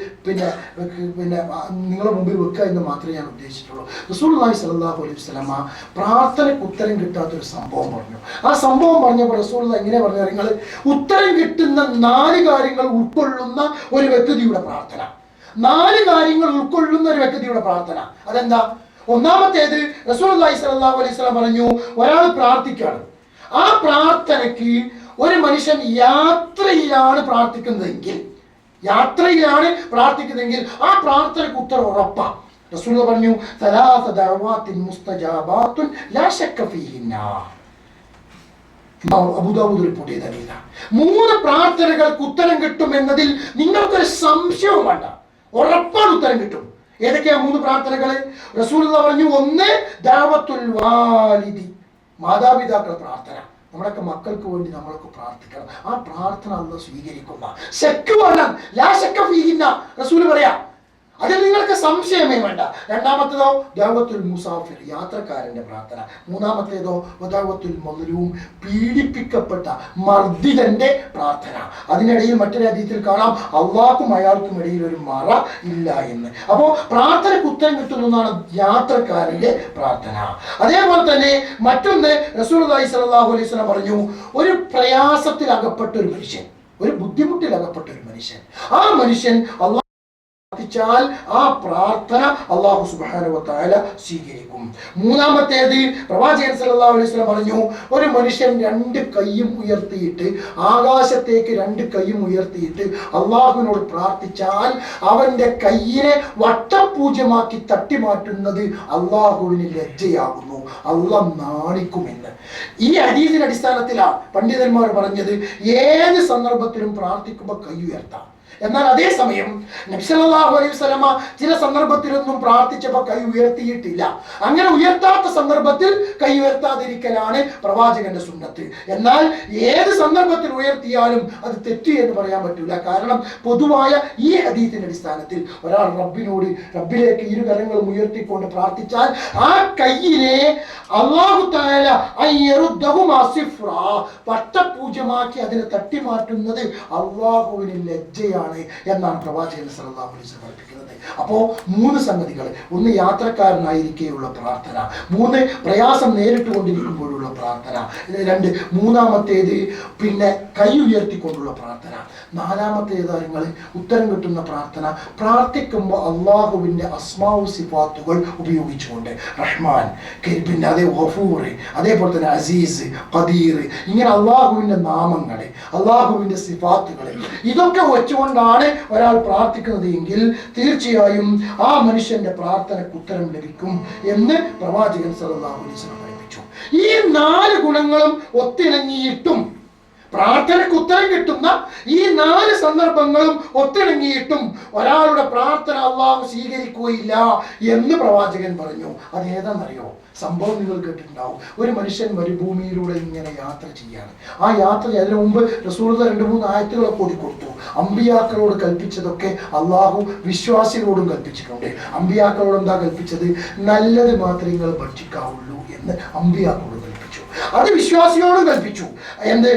നിങ്ങളുടെ മുമ്പിൽ വെക്കുക എന്ന് മാത്രമേ ഞാൻ ഉദ്ദേശിച്ചിട്ടുള്ളൂ. റസൂലുള്ളാഹി സ്വല്ലല്ലാഹു അലൈഹി വസല്ലം പ്രാർത്ഥനയ്ക്ക് ഉത്തരം കിട്ടാത്തൊരു സംഭവം പറഞ്ഞു. ആ സംഭവം പറഞ്ഞപ്പോൾ റസൂലുള്ളാഹി എങ്ങനെ പറഞ്ഞു, നിങ്ങൾ ഉത്തരം കിട്ടുന്ന 4 കാര്യങ്ങൾ ഉൾക്കൊള്ളുന്ന ഒരു വ്യക്തിയുടെ പ്രാർത്ഥന, 4 കാര്യങ്ങൾ ഉൾക്കൊള്ളുന്ന ഒരു വ്യക്തിയുടെ പ്രാർത്ഥന. അതെന്താ? ഒന്നാമത്തേത് റസൂലുള്ളാഹി സ്വല്ലല്ലാഹു അലൈഹി വസല്ലം പറഞ്ഞു, ഒരാൾ പ്രാർത്ഥിക്കുകയാണ്, ആ പ്രാർത്ഥനയ്ക്ക് ഒരു മനുഷ്യൻ യാത്രയിലാണ് പ്രാർത്ഥിക്കുന്നതെങ്കിൽ ആ പ്രാർത്ഥനയ്ക്ക് ഉത്തരം ഉറപ്പാണ്. റസൂൽ പറഞ്ഞു സലാസ ദഅവാത്തിൻ മുസ്തജാബാത്തുൻ ലാ ശക്ക ഫീഹിന്ന, അബൂദാവൂദ് റിപ്പോർട്ട് ചെയ്തതല്ല. 3 പ്രാർത്ഥനകൾക്ക് ഉത്തരം കിട്ടും എന്നതിൽ നിങ്ങൾക്കൊരു സംശയവും വേണ്ട, ഉറപ്പാണ് ഉത്തരം കിട്ടും. ഏതൊക്കെയാ 3 പ്രാർത്ഥനകൾ? റസൂലുള്ളാഹി പറഞ്ഞു, 1 ദഅവത്തുൽ വാലിദി, മാതാപിതാക്കളുടെ പ്രാർത്ഥന. നമ്മളൊക്കെ മക്കൾക്ക് വേണ്ടി നമ്മളൊക്കെ പ്രാർത്ഥിക്കണം, ആ പ്രാർത്ഥന അല്ലാഹു സ്വീകരിക്കുന്ന ശക്ക് വേണം, ലാ ശക്ക ഫീഹിന്ന റസൂൽ പറയാ, അതിൽ നിങ്ങൾക്ക് സംശയമേ വേണ്ട. രണ്ടാമത്തേതോ ദഅവത്തുൽ മുസാഫിർ, യാത്രക്കാരന്റെ പ്രാർത്ഥന. മൂന്നാമത്തേതോ ദഅവത്തുൽ മദ്ലൂം, പീഡിപ്പിക്കപ്പെട്ട മർദ്ദിതന്റെ പ്രാർത്ഥന. അതിനിടയിൽ മറ്റൊരു ഹദീസിൽ കാണാം അള്ളാഹ്ക്കും അയാൾക്കും ഇടയിൽ ഒരു മറ ഇല്ല എന്ന്. അപ്പോൾ പ്രാർത്ഥനയ്ക്ക് ഉത്തരം കിട്ടുന്നതാണ് യാത്രക്കാരന്റെ പ്രാർത്ഥന. അതേപോലെ തന്നെ മറ്റൊന്ന് റസൂലുള്ളാഹി സ്വല്ലല്ലാഹു അലൈഹി വസല്ലം പറഞ്ഞു, ഒരു പ്രയാസത്തിൽ അകപ്പെട്ട ഒരു മനുഷ്യൻ, ഒരു ബുദ്ധിമുട്ടിൽ അകപ്പെട്ട ഒരു മനുഷ്യൻ, ആ മനുഷ്യൻ പ്രാർത്ഥിച്ചാൽ ആ പ്രാർത്ഥന അല്ലാഹു സുബ്ഹാനഹു വ തആല സ്വീകരിക്കും. മൂന്നാമത്തേത് പ്രവാചകൻ സല്ലല്ലാഹു അലൈഹി വസല്ലം പറഞ്ഞു, ഒരു മനുഷ്യൻ 2 കൈയും ഉയർത്തിയിട്ട് ആകാശത്തേക്ക് 2 കൈയും ഉയർത്തിയിട്ട് അള്ളാഹുവിനോട് പ്രാർത്ഥിച്ചാൽ അവന്റെ കയ്യിനെ വട്ടപൂജ്യമാക്കി തട്ടിമാറ്റുന്നത് അള്ളാഹുവിന് ലജ്ജയാകുന്നു, അള്ളാഹ് നാണിക്കുമെന്ന്. ഈ ഹദീസിന്റെ അടിസ്ഥാനത്തിലാണ് പണ്ഡിതന്മാർ പറഞ്ഞത് ഏത് സന്ദർഭത്തിലും പ്രാർത്ഥിക്കുമ്പോൾ കൈ ഉയർത്താം. എന്നാൽ അതേസമയം നബി സല്ലല്ലാഹു അലൈഹി വസല്ലം ചില സന്ദർഭത്തിലൊന്നും പ്രാർത്ഥിച്ചപ്പോൾ കൈ ഉയർത്തിയിട്ടില്ല. അങ്ങനെ ഉയർത്താത്ത സന്ദർഭത്തിൽ കൈ ഉയർത്താതിരിക്കലാണ് പ്രവാചകന്റെ സുന്നത്ത്. എന്നാൽ ഏത് സന്ദർഭത്തിൽ ഉയർത്തിയാലും അത് തെറ്റ് എന്ന് പറയാൻ പറ്റില്ല. കാരണം പൊതുവായ ഈ ഹദീസിന്റെ അടിസ്ഥാനത്തിൽ ഒരാൾ റബ്ബിലേക്ക് 2 കരങ്ങളും ഉയർത്തിക്കൊണ്ട് പ്രാർത്ഥിച്ചാൽ ആ കയ്യിനെ അല്ലാഹു തആല വട്ടപൂജ്യമാക്കി അതിനെ തട്ടിമാറ്റുന്നത് അള്ളാഹുവിന് ലജ്ജയാണ് കൂടിയാണ് എന്നാണ് പ്രവാചകൻ സല്ലല്ലാഹു അലൈഹി വസല്ലം പഠിപ്പിക്കുന്നത്. അപ്പോൾ 3 സംഗതികൾ: ഒന്ന് യാത്രക്കാരനായിരിക്കെയുള്ള പ്രാർത്ഥന, 3 പ്രയാസം നേരിട്ടുകൊണ്ടിരിക്കുമ്പോഴുള്ള പ്രാർത്ഥന, 2 മൂന്നാമത്തേത് പിന്നെ കൈ ഉയർത്തിക്കൊണ്ടുള്ള പ്രാർത്ഥന, 4മത്തേത് നിങ്ങൾ ഉത്തരം കിട്ടുന്ന പ്രാർത്ഥന പ്രാർത്ഥിക്കുമ്പോൾ അള്ളാഹുവിൻ്റെ അസ്മാഉ സിഫാത്തുകൾ ഉപയോഗിച്ചുകൊണ്ട്. റഹ്മാൻ, പിന്നെ അതേ ഗഫൂർ, അതേപോലെ തന്നെ അസീസ്, ഖദീർ, ഇങ്ങനെ അള്ളാഹുവിൻ്റെ നാമങ്ങൾ, അള്ളാഹുവിൻ്റെ സിഫാത്തുകൾ ഇതൊക്കെ വെച്ചുകൊണ്ടാണ് ഒരാൾ പ്രാർത്ഥിക്കുന്നത് എങ്കിൽ തീർച്ചയായും ആ മനുഷ്യന്റെ പ്രാർത്ഥനയ്ക്ക് ഉത്തരം ലഭിക്കും എന്ന് പ്രവാചകൻ സല്ലല്ലാഹു അലൈഹി വസല്ലം പഠിപ്പിച്ചു. ഈ 4 ഗുണങ്ങളും ഒത്തിണങ്ങിയിട്ടും, പ്രാർത്ഥനയ്ക്ക് ഉത്തരം കിട്ടുന്ന ഈ 4 സന്ദർഭങ്ങളും ഒത്തിണങ്ങിയിട്ടും ഒരാളുടെ പ്രാർത്ഥന അള്ളാഹു സ്വീകരിക്കുകയില്ല എന്ന് പ്രവാചകൻ പറഞ്ഞു. അത് ഏതാണെന്നറിയോ? സംഭവം നിങ്ങൾ കേട്ടിട്ടുണ്ടാവും. ഒരു മനുഷ്യൻ മരുഭൂമിയിലൂടെ ഇങ്ങനെ യാത്ര ചെയ്യാണ്. ആ യാത്ര അതിനു മുമ്പ് റസൂൽ 2-3 ആയത്തുകളൊക്കെ ഓതിക്കൊടുത്തു. അമ്പിയാക്കളോട് കൽപ്പിച്ചതൊക്കെ അള്ളാഹു വിശ്വാസികളോടും കൽപ്പിച്ചിട്ടുണ്ട്. അമ്പിയാക്കളോട് എന്താ കൽപ്പിച്ചത്? നല്ലത് മാത്രമേ നിങ്ങൾ ഭക്ഷിക്കാവുള്ളൂ എന്ന് അമ്പിയാക്കളോട് കൽപ്പിച്ചു. അത് വിശ്വാസികളോടും കൽപ്പിച്ചു. എന്ത്?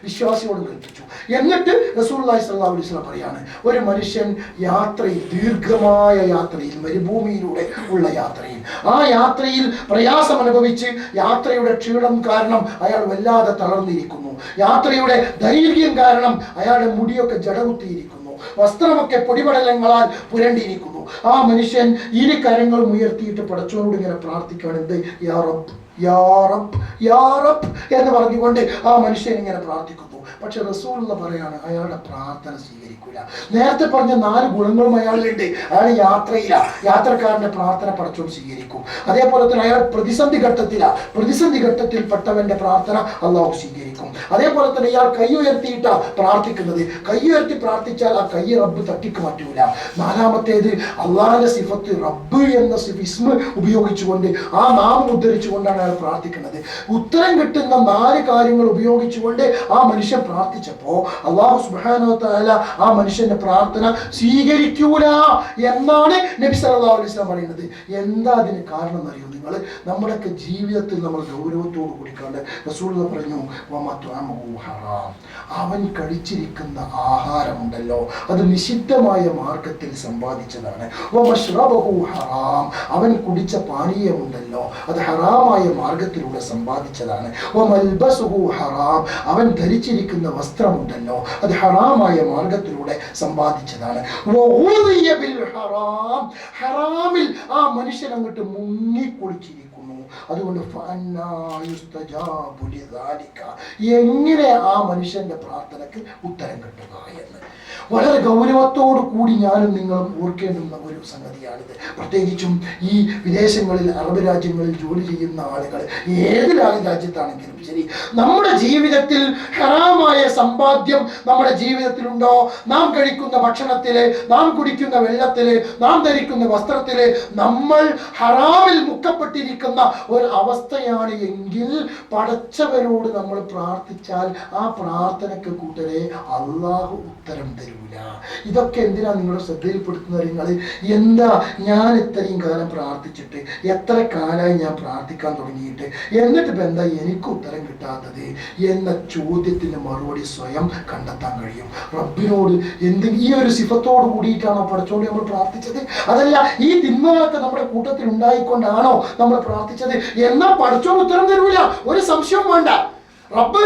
വിശ്വാസിയോടും കൽപ്പിച്ചു. എന്നിട്ട് റസൂലുള്ളാഹി സ്വല്ലല്ലാഹു അലൈഹി വസല്ലം പറയാണ്, ഒരു മനുഷ്യൻ യാത്രയിൽ, ദീർഘമായ യാത്രയിൽ, മരുഭൂമിയിലൂടെ ഉള്ള യാത്രയിൽ, ആ യാത്രയിൽ പ്രയാസം അനുഭവിച്ച് യാത്രയുടെ ക്ഷീണം കാരണം അയാൾ വല്ലാതെ തളർന്നിരിക്കുന്നു. യാത്രയുടെ ദൈർഘ്യം കാരണം അയാളുടെ മുടിയൊക്കെ ജടകുത്തിയിരിക്കുന്നു, വസ്ത്രമൊക്കെ പൊടിപടലങ്ങളാൽ പുരണ്ടിയിരിക്കുന്നു. ആ മനുഷ്യൻ 2 കരങ്ങളും ഉയർത്തിയിട്ട് പടച്ചവനോട് ഇങ്ങനെ പ്രാർത്ഥിക്കുകയാണ്. എന്ത്? യാ റബ്ബ്, യാ റബ്ബ്, യാ റബ്ബ് എന്ന് പറഞ്ഞുകൊണ്ട് ആ മനുഷ്യൻ ഇങ്ങനെ പ്രാർത്ഥിക്കുന്നു. പക്ഷെ റസൂലുള്ള പറയാണ്, അയാളുടെ പ്രാർത്ഥന സ്വീകരിക്കൂല. നേരത്തെ പറഞ്ഞ 4 ഗുണങ്ങളും അയാളിലുണ്ട്. അയാൾ യാത്രയില്ല, യാത്രക്കാരന്റെ പ്രാർത്ഥന പടച്ചോൻ സ്വീകരിക്കും. അതേപോലെ തന്നെ അയാൾ പ്രതിസന്ധി ഘട്ടത്തിൽ പെട്ടവന്റെ പ്രാർത്ഥന അള്ളാഹു സ്വീകരിക്കും. അതേപോലെ തന്നെ ഇയാൾ കൈ ഉയർത്തിയിട്ടാ പ്രാർത്ഥിക്കുന്നത്. കൈ ഉയർത്തി പ്രാർത്ഥിച്ചാൽ ആ കൈ റബ്ബ് തട്ടിക്ക് മാറ്റൂല. 4മത്തേത് അള്ളാഹിന്റെ സിഫത്ത്, റബ്ബ് എന്ന ഇസ്മ ഉപയോഗിച്ചുകൊണ്ട്, ആ നാമം ഉദ്ധരിച്ചുകൊണ്ടാണ് അയാൾ പ്രാർത്ഥിക്കുന്നത്. ഉത്തരം കിട്ടുന്ന 4 കാര്യങ്ങൾ ഉപയോഗിച്ചുകൊണ്ട് ആ മനുഷ്യൻ പ്രാർത്ഥിച്ചപ്പോ അല്ലാഹു സുബ്ഹാനഹു വ തആല ആ മനുഷ്യന്റെ പ്രാർത്ഥന സ്വീകരിക്കൂല എന്നാണ് നബി സല്ലല്ലാഹു അലൈഹി വസല്ലം പറയുന്നത്. എന്താ അതിന് കാരണം എന്നറിയോ നിങ്ങൾ? നമ്മുടെയൊക്കെ ജീവിതത്തിൽ നമ്മൾ ഗൗരവത്തോടു കൂടി കണ്ട് റസൂലുള്ളാഹി പറഞ്ഞു, ഹറാം, അവൻ കഴിച്ചിരിക്കുന്ന ആഹാരമുണ്ടല്ലോ അത് നിഷിദ്ധമായ മാർഗത്തിൽ സമ്പാദിച്ചതാണ്. ഹറാം, അവൻ കുടിച്ച പാനീയമുണ്ടല്ലോ അത് ഹറാമായ മാർഗത്തിലൂടെ സമ്പാദിച്ചതാണ്. ഹറാം, അവൻ ധരിച്ചിരിക്കുന്ന വസ്ത്രമുണ്ടല്ലോ അത് ഹറാമായ മാർഗത്തിലൂടെ സമ്പാദിച്ചതാണ്. ഹറാമിൽ ആ മനുഷ്യൻ അങ്ങോട്ട് മുങ്ങിക്കുളിച്ചിരിക്കുന്നു. അതുകൊണ്ട് എങ്ങനെ ആ മനുഷ്യന്റെ പ്രാർത്ഥനയ്ക്ക് ഉത്തരം കിട്ടുക എന്ന് വളരെ ഗൗരവത്തോടു കൂടി ഞാനും നിങ്ങളും ഓർക്കേണ്ടുന്ന ഒരു സംഗതിയാണിത്. പ്രത്യേകിച്ചും ഈ വിദേശങ്ങളിൽ, അറബ് രാജ്യങ്ങളിൽ ജോലി ചെയ്യുന്ന ആളുകൾ, ഏത് രാജ്യത്താണെങ്കിലും ശരി, നമ്മുടെ ജീവിതത്തിൽ ഹറാമായ സമ്പാദ്യം നമ്മുടെ ജീവിതത്തിലുണ്ടോ? നാം കഴിക്കുന്ന ഭക്ഷണത്തില്, നാം കുടിക്കുന്ന വെള്ളത്തില്, നാം ധരിക്കുന്ന വസ്ത്രത്തില് നമ്മൾ ഹറാമിൽ മുക്കപ്പെട്ടിരിക്കുന്ന ഒരു അവസ്ഥയാണ് എങ്കിൽ പടച്ചവനോട് നമ്മൾ പ്രാർത്ഥിച്ചാൽ ആ പ്രാർത്ഥനയ്ക്ക് കൂട്ടരെ അള്ളാഹു ഉത്തരം തരൂല. ഇതൊക്കെ എന്തിനാ നിങ്ങളുടെ ശ്രദ്ധയിൽപ്പെടുത്തുന്നത്? നിങ്ങൾ എന്താ, ഞാൻ ഇത്രയും കാലം പ്രാർത്ഥിച്ചിട്ട്, എത്ര കാലമായി ഞാൻ പ്രാർത്ഥിക്കാൻ തുടങ്ങിയിട്ട്, എന്നിട്ട് ഇപ്പം എന്താ എനിക്ക് ഉത്തരം കിട്ടാത്തത് എന്ന ചോദ്യത്തിന് മറുപടി സ്വയം കണ്ടെത്താൻ കഴിയും. റബ്ബിനോട് ഈ ഒരു സിഫത്തോട് കൂടിയിട്ടാണോ പടച്ചോണ്ട് നമ്മൾ പ്രാർത്ഥിച്ചത്? അതല്ല ഈ തിന്മകളൊക്കെ നമ്മുടെ കൂട്ടത്തിൽ ഉണ്ടായിക്കൊണ്ടാണോ നമ്മൾ പ്രാർത്ഥിച്ചത്? എന്നാൽ പടച്ചോണ്ട് ഉത്തരം തരൂല, ഒരു സംശയവും വേണ്ട. റബ്ബ്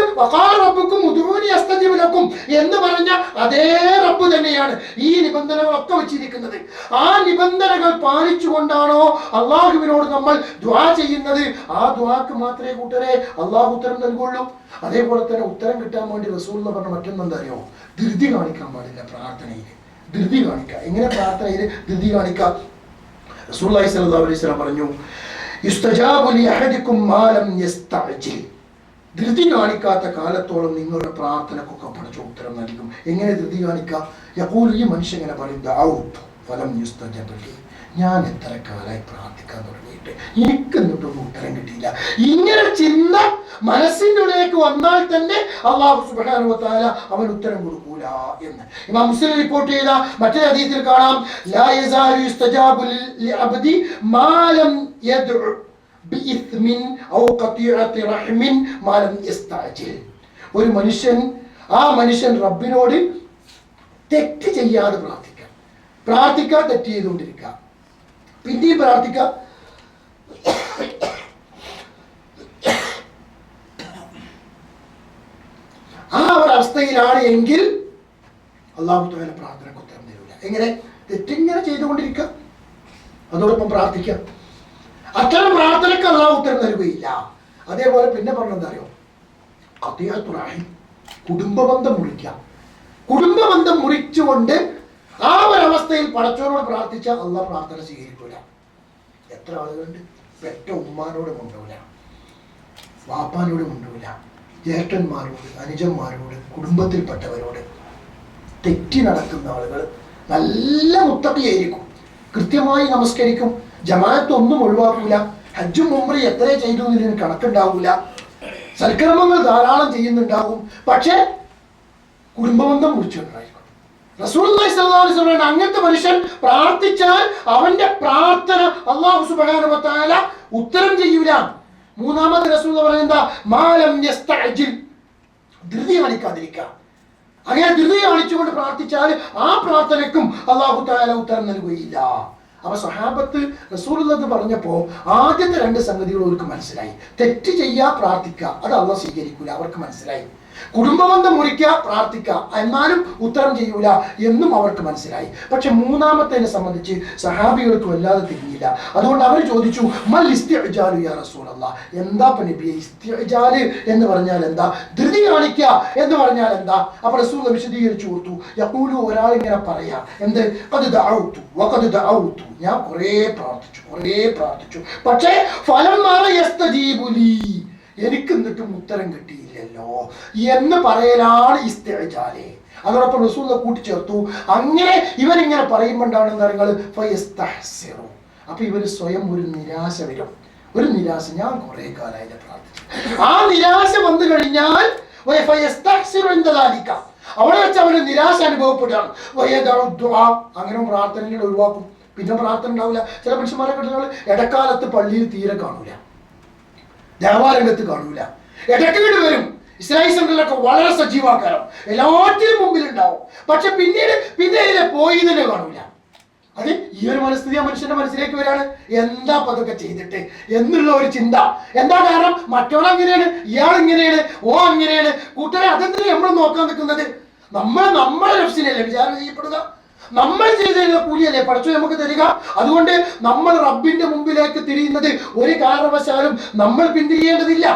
റബ്ബുക്കും ഉദൂനി അസ്തജിബ് ലക്കും എന്ന് പറഞ്ഞ അതേ റബ്ബ് തന്നെയാണ് ഈ നിബന്ധനകളൊക്കെ വെച്ചിരിക്കുന്നത്. ആ നിബന്ധനകൾ പാലിച്ചുകൊണ്ടാണോ അള്ളാഹുവിനോട് നമ്മൾ ദുആ ചെയ്യുന്നത്? ആ ദുആക്ക് മാത്രമേ കൂട്ടരെ അള്ളാഹു ഉത്തരം നൽകുള്ളൂ. അതേപോലെ തന്നെ ഉത്തരം കിട്ടാൻ വേണ്ടി റസൂലുള്ളാഹി പറഞ്ഞ മറ്റൊന്നെന്താ അറിയോ? ധൃതി കാണിക്കാൻ പാടില്ല പ്രാർത്ഥനയിൽ. ധൃതി കാണിക്കുക. എങ്ങനെ പ്രാർത്ഥനയിൽ ധൃതി കാണിക്കുക? റസൂലുള്ളാഹി സ്വല്ലല്ലാഹു അലൈഹി വസല്ലം പറഞ്ഞു, യുസ്തജാബു ലി അഹദികും മാ ലം യസ്തഅജിൽ. ധൃതി കാണിക്കാത്ത കാലത്തോളം നിങ്ങളുടെ പ്രാർത്ഥനക്കൊക്കെ പഠിച്ച ഉത്തരം നൽകും. എങ്ങനെ ധൃതി കാണിക്കുക? യഖൂൽ, ഈ മനുഷ്യൻ ഇങ്ങനെ പറയും, ദഅഉതു ഫലം യുസ്തജബ ലി, ഞാൻ എത്ര കാലമായി പ്രാർത്ഥിക്കാൻ തുടങ്ങിയിട്ട് എനിക്ക് എന്നിട്ടൊന്നും ഉത്തരം കിട്ടിയില്ല. ഇങ്ങനെ ചിന്ത മനസ്സിൻ്റെ ഉള്ളിലേക്ക് വന്നാൽ തന്നെ അല്ലാഹു സുബ്ഹാനഹു വ തആല അവൻ ഉത്തരം കൊടുക്കൂല എന്ന് ഇമാം മുസ്ലിം റിപ്പോർട്ട് ചെയ്ത മറ്റേ ഹദീസിൽ കാണാം, ലാ യസാലു യുസ്തജാബു ലി അബ്ദി മാ ലം യദ്ഉ ബിഇസ്മിൻ ഔ ഖതിഅത്തി റഹ്മിൻ മാ ലം യസ്തഅജിൽ. ഒരു മനുഷ്യൻ ആ മനുഷ്യൻ റബ്ബിനോട് തെറ്റ് ചെയ്യാതെ പ്രാർത്ഥിക്കുക, തെറ്റ് ചെയ്തുകൊണ്ടിരിക്കുക, പിന്നെയും പ്രാർത്ഥിക്കുക. ആ ഒരവസ്ഥയിലാണ് എങ്കിൽ അല്ലാഹു തആല പ്രാർത്ഥനയ്ക്ക് ഉത്തരം തരില്ല. എങ്ങനെ? തെറ്റിങ്ങനെ ചെയ്തുകൊണ്ടിരിക്കുക, അതോടൊപ്പം പ്രാർത്ഥിക്കുക. അത്തരം പ്രാർത്ഥനയ്ക്ക് അല്ലാഹു ഉത്തരം തരുകയില്ല. അതേപോലെ പിന്നെ പറഞ്ഞെന്താ അറിയോ? ഖതിഅത്തുർ റഹിം, കുടുംബബന്ധം മുറിക്കുക. കുടുംബബന്ധം മുറിച്ചുകൊണ്ട് ആ ഒരവസ്ഥയിൽ പടച്ചവനോട് പ്രാർത്ഥിച്ചാൽ അള്ളാഹ് പ്രാർത്ഥന സ്വീകരിക്കൂല. എത്ര ആളുകളുണ്ട് പെറ്റ ഉമ്മാനോട് കൊണ്ടുപോല, വാപ്പാനോട് കൊണ്ടുപോല, ജ്യേഷ്ഠന്മാരോട്, അനുജന്മാരോട്, കുടുംബത്തിൽപ്പെട്ടവരോട് തെറ്റി നടക്കുന്ന ആളുകൾ. നല്ല മുത്തഖിയായിരിക്കും, കൃത്യമായി നമസ്കരിക്കും, ജമാഅത്ത് ഒന്നും ഒഴിവാക്കൂല, ഹജ്ജും ഉംറയും എത്ര ചെയ്തു എന്നതിന് കണക്കുണ്ടാവൂല, സൽക്കർമ്മങ്ങൾ ധാരാളം ചെയ്യുന്നുണ്ടാകും, പക്ഷേ കുടുംബബന്ധം മുറിച്ചുകൊണ്ടായിരിക്കും. റസൂലുള്ളാഹി സ്വല്ലല്ലാഹു അലൈഹി വസല്ലം അങ്ങനത്തെ മനുഷ്യൻ പ്രാർത്ഥിച്ചാൽ അവന്റെ പ്രാർത്ഥന അല്ലാഹു സുബ്ഹാനഹു വ തആല ഉത്തരം ചെയ്യൂല. മൂന്നാമത് റസൂൽ പറയുന്നത് മാലം യസ്തഅജിൽ, ധൃതി കാണിക്കാതിരിക്കുക. അങ്ങനെ ധൃതി കാണിച്ചുകൊണ്ട് പ്രാർത്ഥിച്ചാൽ ആ പ്രാർത്ഥനയ്ക്കും അല്ലാഹു തആല ഉത്തരം നൽകുകയില്ല. അപ്പൊ സ്വഹാബത്ത് റസൂലുള്ളാഹി പറഞ്ഞപ്പോ ആദ്യത്തെ രണ്ട് സംഗതികൾ അവർക്ക് മനസ്സിലായി. തെറ്റ് ചെയ്യാ, പ്രാർത്ഥിക്കുക, അത് അല്ലാഹു സ്വീകരിക്കൂല, അവർക്ക് മനസ്സിലായി. കുടുംബബന്ധം മുറിക്കുക, പ്രാർത്ഥിക്കുക, എന്നാലും ഉത്തരം ചെയ്യൂല എന്നും അവർക്ക് മനസ്സിലായി. പക്ഷെ മൂന്നാമത്തേനെ സംബന്ധിച്ച് സഹാബികൾക്ക് വല്ലാതെ തിരിഞ്ഞില്ല. അതുകൊണ്ട് അവർ ചോദിച്ചു, മൽ ഇസ്തിഅജാലു യാ റസൂലല്ലാഹ്, എന്താ നബിയെ ഇസ്തിഅജാല് എന്ന് പറഞ്ഞാൽ എന്താ? ധൃതി കാണിക്കുക എന്ന് പറഞ്ഞാൽ എന്താ? അപ്പോൾ റസൂൽ വിശദീകരിച്ചു കൊടുത്തു. യഖൂലു, ഒരാൾ ഇങ്ങനെ പറയാ, എന്ത്? ഖദ് ദഅഉതു വഖദ് ദഅഉതു, ഞാൻ കുറേ പ്രാർത്ഥിച്ചു, പക്ഷേ ഫലമാ യസ്തജീബു ലീ, എനിക്ക് എന്നിട്ടും ഉത്തരം കിട്ടിയില്ലല്ലോ എന്ന് പറയലാണ് ഇസ്തിഅജാല്. അതോടൊപ്പം റസൂൽ കൂട്ടിച്ചേർത്തു, അങ്ങനെ ഇവരിങ്ങനെ പറയുമ്പോണ്ടാണ് കാര്യങ്ങൾ ഫയസ്തഹ്സിറു, അപ്പൊ ഇവര് സ്വയം ഒരു നിരാശ വരും. ഒരു നിരാശ, ഞാൻ കുറെ കാലമായിട്ട് പ്രാർത്ഥിച്ചു, ആ നിരാശ വന്നു കഴിഞ്ഞാൽ അവിടെ വെച്ച് അവന് നിരാശ അനുഭവപ്പെട്ടാണ്. അങ്ങനെ പ്രാർത്ഥനകൾ ഒഴിവാക്കും, പിന്നെ പ്രാർത്ഥന ഉണ്ടാവില്ല. ചില മനുഷ്യന്മാരെ കിട്ടുന്ന ഇടക്കാലത്ത് പള്ളിയിൽ തീരെ കാണൂല, ദേവാലയത്ത് കാണൂല, ഇടയ്ക്കിടെ വരും. ഇസ്രായേൽ സെന്ററിലൊക്കെ വളരെ സജീവാക്കാരം, എല്ലാറ്റിനും മുമ്പിലുണ്ടാവും, പക്ഷെ പിന്നെ പോയി തന്നെ കാണൂല. അത് ഈ ഒരു മനസ്ഥിതി ആ മനുഷ്യന്റെ മനസ്സിലേക്ക് വരാണ്. എന്താ പതൊക്കെ ചെയ്തിട്ട് എന്നുള്ള ഒരു ചിന്ത. എന്താ കാരണം? മറ്റോളം അങ്ങനെയാണ്, ഇയാൾ ഇങ്ങനെയാണ്, ഓ അങ്ങനെയാണ്. കൂട്ടുകാരെ, അതെന്തിനാ നമ്മൾ നോക്കാൻ നിൽക്കുന്നത്? നമ്മളെ നഫ്സിനല്ലേ വിചാരണ ചെയ്യപ്പെടുക? നമ്മൾ ചെയ്തതിനുള്ള കൂലിയല്ലേ പടച്ചോ നമുക്ക് തരിക? അതുകൊണ്ട് നമ്മൾ റബ്ബിന്റെ മുമ്പിലേക്ക് തിരിയുന്നത് ഒരു കാരണവശാലും നമ്മൾ പിന്തിരിയേണ്ടതില്ല.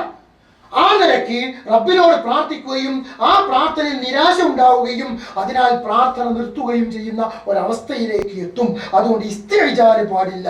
ആ നിലയ്ക്ക് റബ്ബിനോട് പ്രാർത്ഥിക്കുകയും ആ പ്രാർത്ഥനയിൽ നിരാശ ഉണ്ടാവുകയും അതിനാൽ പ്രാർത്ഥന നിർത്തുകയും ചെയ്യുന്ന ഒരവസ്ഥയിലേക്ക് എത്തും. അതുകൊണ്ട് ഇസ്തിഅജാല് പാടില്ല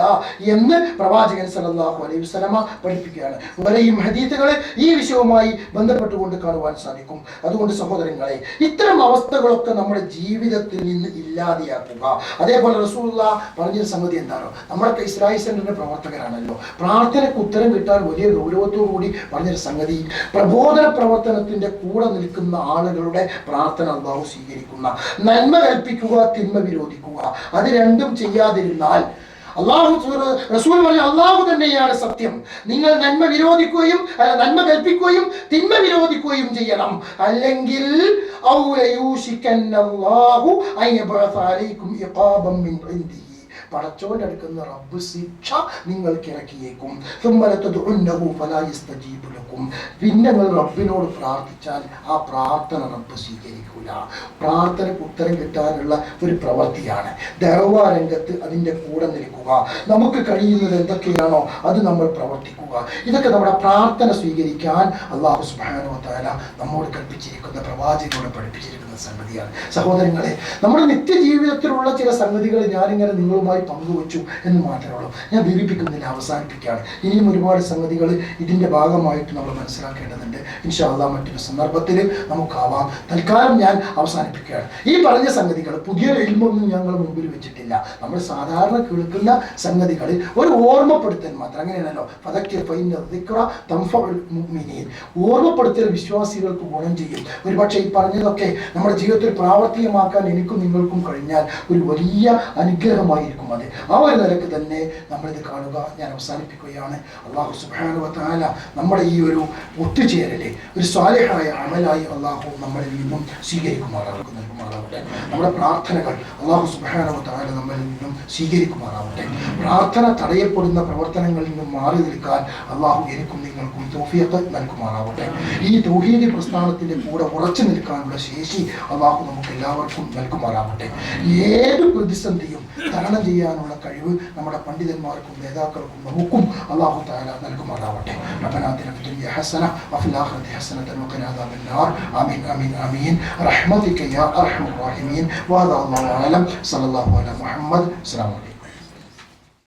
എന്ന് പ്രവാചകൻ സല്ലല്ലാഹു അലൈഹി വസല്ലമ പഠിപ്പിക്കുകയാണ്. വരെയും ഹദീസുകളെ ഈ വിഷയവുമായി ബന്ധപ്പെട്ടുകൊണ്ട് കാണുവാൻ സാധിക്കും. അതുകൊണ്ട് സഹോദരങ്ങളെ, ഇത്തരം അവസ്ഥകളൊക്കെ നമ്മുടെ ജീവിതത്തിൽ നിന്ന് ഇല്ലാതെയാക്കുക. അതേപോലെ റസൂലുള്ളാഹി പറഞ്ഞ സംഗതി എന്താണോ, നമ്മളൊക്കെ ഇസ്രായേൽ സെന്ററിന്റെ പ്രവർത്തകരാണല്ലോ, പ്രാർത്ഥനയ്ക്ക് ഉത്തരം കിട്ടാൻ വലിയ ഗൗരവത്തോടു കൂടി പറഞ്ഞൊരു സംഗതി, പ്രബോധന പ്രവർത്തനത്തിന്റെ കൂടെ നിൽക്കുന്ന ആളുകളുടെ പ്രാർത്ഥന അല്ലാഹു സ്വീകരിക്കുന്ന, നന്മ കൽപ്പിക്കുക, തിന്മ വിരോധിക്കുക, അത് രണ്ടും ചെയ്യാതിരുന്നാൽ റസൂൽ പറഞ്ഞു, അല്ലാഹു തന്നെയാണ് സത്യം, നിങ്ങൾ നന്മ കൽപ്പിക്കുകയും തിന്മ വിരോധിക്കുകയും ചെയ്യണം, അല്ലെങ്കിൽ പടച്ചോന്റെ അടുക്കുന്ന റബ്ബ് ശിക്ഷ നിങ്ങൾക്ക് ഇറക്കിയേക്കും. പിന്നെ നിങ്ങൾ റബ്ബിനോട് പ്രാർത്ഥിച്ചാൽ ആ പ്രാർത്ഥന റബ്ബ് സ്വീകരിക്കൂല. പ്രാർത്ഥനയ്ക്ക് ഉത്തരം കിട്ടാനുള്ള ഒരു പ്രവൃത്തിയാണ് ദഅ്വാ രംഗത്ത് അതിൻ്റെ കൂടെ നിൽക്കുക. നമുക്ക് കഴിയുന്നത് എന്തൊക്കെയാണോ അത് നമ്മൾ പ്രവർത്തിക്കുക. ഇതൊക്കെ നമ്മുടെ പ്രാർത്ഥന സ്വീകരിക്കാൻ അല്ലാഹു സുബ്ഹാനഹു വ തആല നമ്മോട് കൽപ്പിച്ചിരിക്കുന്ന, പ്രവാചകനോട് പഠിപ്പിച്ചിരിക്കുന്ന സംഗതിയാണ്. സഹോദരങ്ങളെ, നമ്മുടെ നിത്യജീവിതത്തിലുള്ള ചില സംഗതികൾ ഞാനിങ്ങനെ നിങ്ങളുമായി പങ്കുവച്ചു എന്ന് മാത്രമേ ഉള്ളൂ. ഞാൻ ദീപിപ്പിക്കുന്നില്ല, അവസാനിപ്പിക്കുകയാണ്. ഇനിയും ഒരുപാട് സംഗതികൾ ഇതിൻ്റെ ഭാഗമായിട്ട് നമ്മൾ മനസ്സിലാക്കേണ്ടതുണ്ട്. ഇൻഷാ അല്ലാഹ് മറ്റൊരു സന്ദർഭത്തിൽ നമുക്കാവാം. തൽക്കാലം ഞാൻ അവസാനിപ്പിക്കുകയാണ്. ഈ പറഞ്ഞ സംഗതികൾ പുതിയ ഇൽമൊന്നും ഞങ്ങൾ മുമ്പിൽ വെച്ചിട്ടില്ല. നമ്മൾ സാധാരണ കേൾക്കുന്ന സംഗതികൾ ഒരു ഓർമ്മപ്പെടുത്തൽ മാത്രം. അങ്ങനെയാണല്ലോ, ഓർമ്മപ്പെടുത്തൽ വിശ്വാസികൾക്ക് ഗുണം ചെയ്യും. ഒരുപക്ഷെ ഈ പറഞ്ഞതൊക്കെ നമ്മുടെ ജീവിതത്തിൽ പ്രാവർത്തികമാക്കാൻ എനിക്കും നിങ്ങൾക്കും കഴിഞ്ഞാൽ ഒരു വലിയ അനുഗ്രഹമായിരിക്കും. മുഹമ്മദ്. ആ ഒരു നിലക്ക് തന്നെ നമ്മളിത് കാണുക. ഞാൻ അവസാനിപ്പിക്കുകയാണ്. അള്ളാഹു സുബ്ഹാനഹു വ തആല നമ്മുടെ ഈ ഒരു ഒത്തുചേരൽ ഒരു സ്വാലിഹായ അമലായി അള്ളാഹു നമ്മളിൽ നിന്നും സ്വീകരിക്കുമാറാവട്ടെ. നമ്മുടെ പ്രാർത്ഥനകൾ അള്ളാഹു സുബ്ഹാനഹു വ തആല നമ്മളിൽ നിന്നും സ്വീകരിക്കുമാറാവട്ടെ. പ്രാർത്ഥന തടയപ്പെടുന്ന പ്രവർത്തനങ്ങളിൽ നിന്നും മാറി നിൽക്കാൻ അള്ളാഹു എനിക്കും നിങ്ങൾക്കും തൗഫീഖ് നൽകുമാറാവട്ടെ. ഈ തൗഹീദി പ്രസ്ഥാനത്തിന്റെ കൂടെ ഉറച്ചു നിൽക്കാനുള്ള ശേഷി അള്ളാഹു നമുക്ക് എല്ലാവർക്കും നൽകുമാറാവട്ടെ. ഏത് പ്രതിസന്ധിയും തരണം ചെയ്യാനുള്ള കഴിവ് നമ്മുടെ പണ്ഡിതന്മാർക്കും നേതാക്കൾക്കും നമുക്കും അള്ളാഹു തആല നൽകുമാറാവട്ടെ. റബ്ബനാ ആതിനാ ഫിദ് ദുനിയാ ഹസന വഫിൽ ആഖിറതി ഹസനതൻ വഖിനാ അദാബൻ നാർ. ആമീൻ ആമീൻ ആമീൻ റഹ്മതിക യാ അർഹമർ റഹീമീൻ. വഹദാ അല്ലാഹു അലം. സല്ലല്ലാഹു അലാ മുഹമ്മദ്. അസ്സലാമു അലൈക്കും.